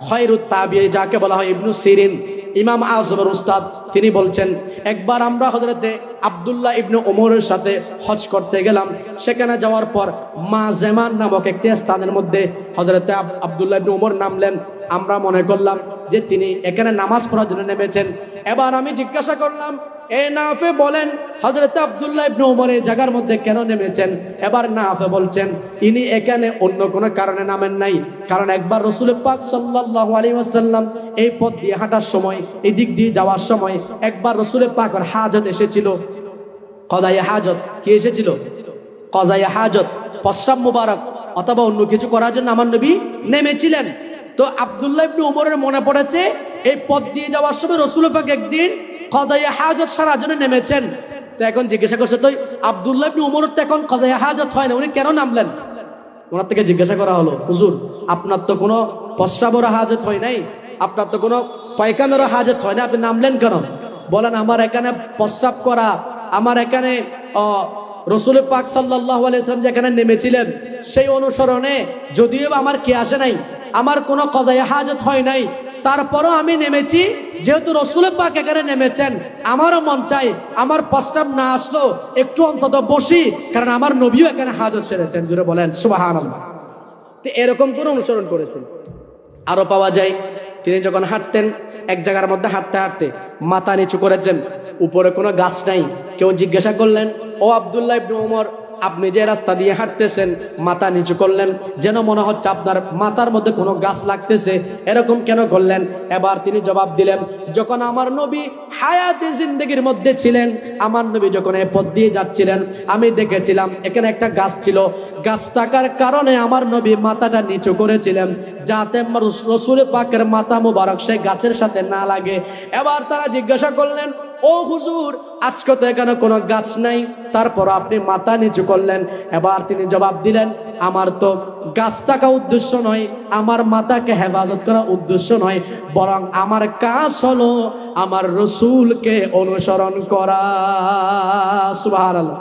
খায়রুত তাবিঈন যাকে বলা হয় ইবনে সিরিন, ইমাম আযমের উস্তাদ, তিনি বলছেন, একবার আমরা হযরতে আব্দুল্লাহ ইবনে ওমরের সাথে হজ করতে গেলাম। সেখানে যাওয়ার পর মাজেমান নামক একটি স্থানের মধ্যে হযরতে আব্দুল্লাহ ইবনে ওমর নামলেন। আমরা মনে করলাম যে তিনি এখানে নামাজ পড়ার জন্য নেমেছেন। এবার আমি জিজ্ঞাসা করলাম, এ নাফে বলেন হযরতে আব্দুল্লাহ ইবনে ওমর এই জায়গার মধ্যে কেন নেমেছেন? এবার নাফে বলছেন, ইনি এখানে অন্য কোনো কারণে নামেন নাই, কারণ একবার রাসূল পাক সাল্লাল্লাহু আলাইহি ওয়াসাল্লাম এই পথ দিয়ে হাঁটার সময়, এই দিক দিয়ে যাওয়ার সময় একবার রাসূল পাকের হাজত এসেছিল, কদায়ে হাজত। কি এসেছিল? কদায়ে হাজত, প্রস্রাব মুবারক অথবা অন্য কিছু করার জন্য আমার নবী নেমেছিলেন। তো আব্দুল্লাহ ইবনে ওমরের মনে পড়েছে এই পথ দিয়ে যাওয়ার সময় রাসূল পাক একদিন কদায়ে হাজত সারার জন্য নেমেছেন। তো এখন জিজ্ঞাসা করছে, তো আব্দুল্লাহ ইবনে ওমর তো এখন কদায়ে হাজত হয় না, উনি কেন নামলেন? ওনার থেকে জিজ্ঞাসা করা হলো, হুজুর আপনার তো কোনো প্রস্রাবের হাজত হয় নাই, আপনার তো কোনো পায়খানার হাজত হয় না, আপনি নামলেন কেন? বলেন, আমার এখানে প্রস্রাব করা, আমার এখানে রাসূল পাক সাল্লাল্লাহু আলাইহি ওয়াসাল্লাম যেখানে নেমেছিলেন সেই অনুসরণে যদিও আমার কি আসে নাই, আমার কোনো কদায়ে হাজত হয় নাই, তারপরও আমি নেমেছি। যেহেতু রাসূল পাক এখানে নেমেছেন, আমারও মন চাই আমার প্রস্রাব না আসলো একটু অন্তত বসি, কারণ আমার নবীও এখানে হাজত সেরেছেন। জুড়ে বলেন সুবহানাল্লাহ। তো এরকম করে অনুসরণ করেছেন। আরো পাওয়া যায়, তিনি যখন হাঁটতেন এক জায়গার মধ্যে হাঁটতে হাঁটতে মাথা নিচু করেছেন, উপরে কোনো গাছ নাই। কেউ জিজ্ঞাসা করলেন, ও আব্দুল্লাহ ইবনে ওমর, আপনি যে রাস্তা দিয়ে হাঁটতেছেন মাথা নিচু করলেন, যেন মনে হচ্ছে আপনার মাথার মধ্যে কোনো গাছ লাগতেছে, এরকম কেন করলেন? এবার তিনি জবাব দিলেন, যখন আমার নবী হায়াতে জিন্দেগির মধ্যে ছিলেন, আমার নবী যখন এই পথ দিয়ে যাচ্ছিলেন, আমি দেখেছিলাম এখানে একটা গাছ ছিল, গাছ থাকার কারণে আমার নবী মাথাটা নিচু করেছিলেন যাতে রাসূল পাকের মাথা মুবারক সেই গাছের সাথে না লাগে। এবার তারা জিজ্ঞাসা করলেন, ও হুজুর, আজকে তো এখানে কোনো গাছ নাই, তারপর আপনি মাথা নিচু করলেন। এবার তিনি জবাব দিলেন, আমার তো গাছ থাকা উদ্দেশ্য নয়, আমার মাথাকে হেফাজত করা উদ্দেশ্য নয়, বরং আমার কাজ হলো আমার রাসূলকে অনুসরণ করা। সুবহানাল্লাহ।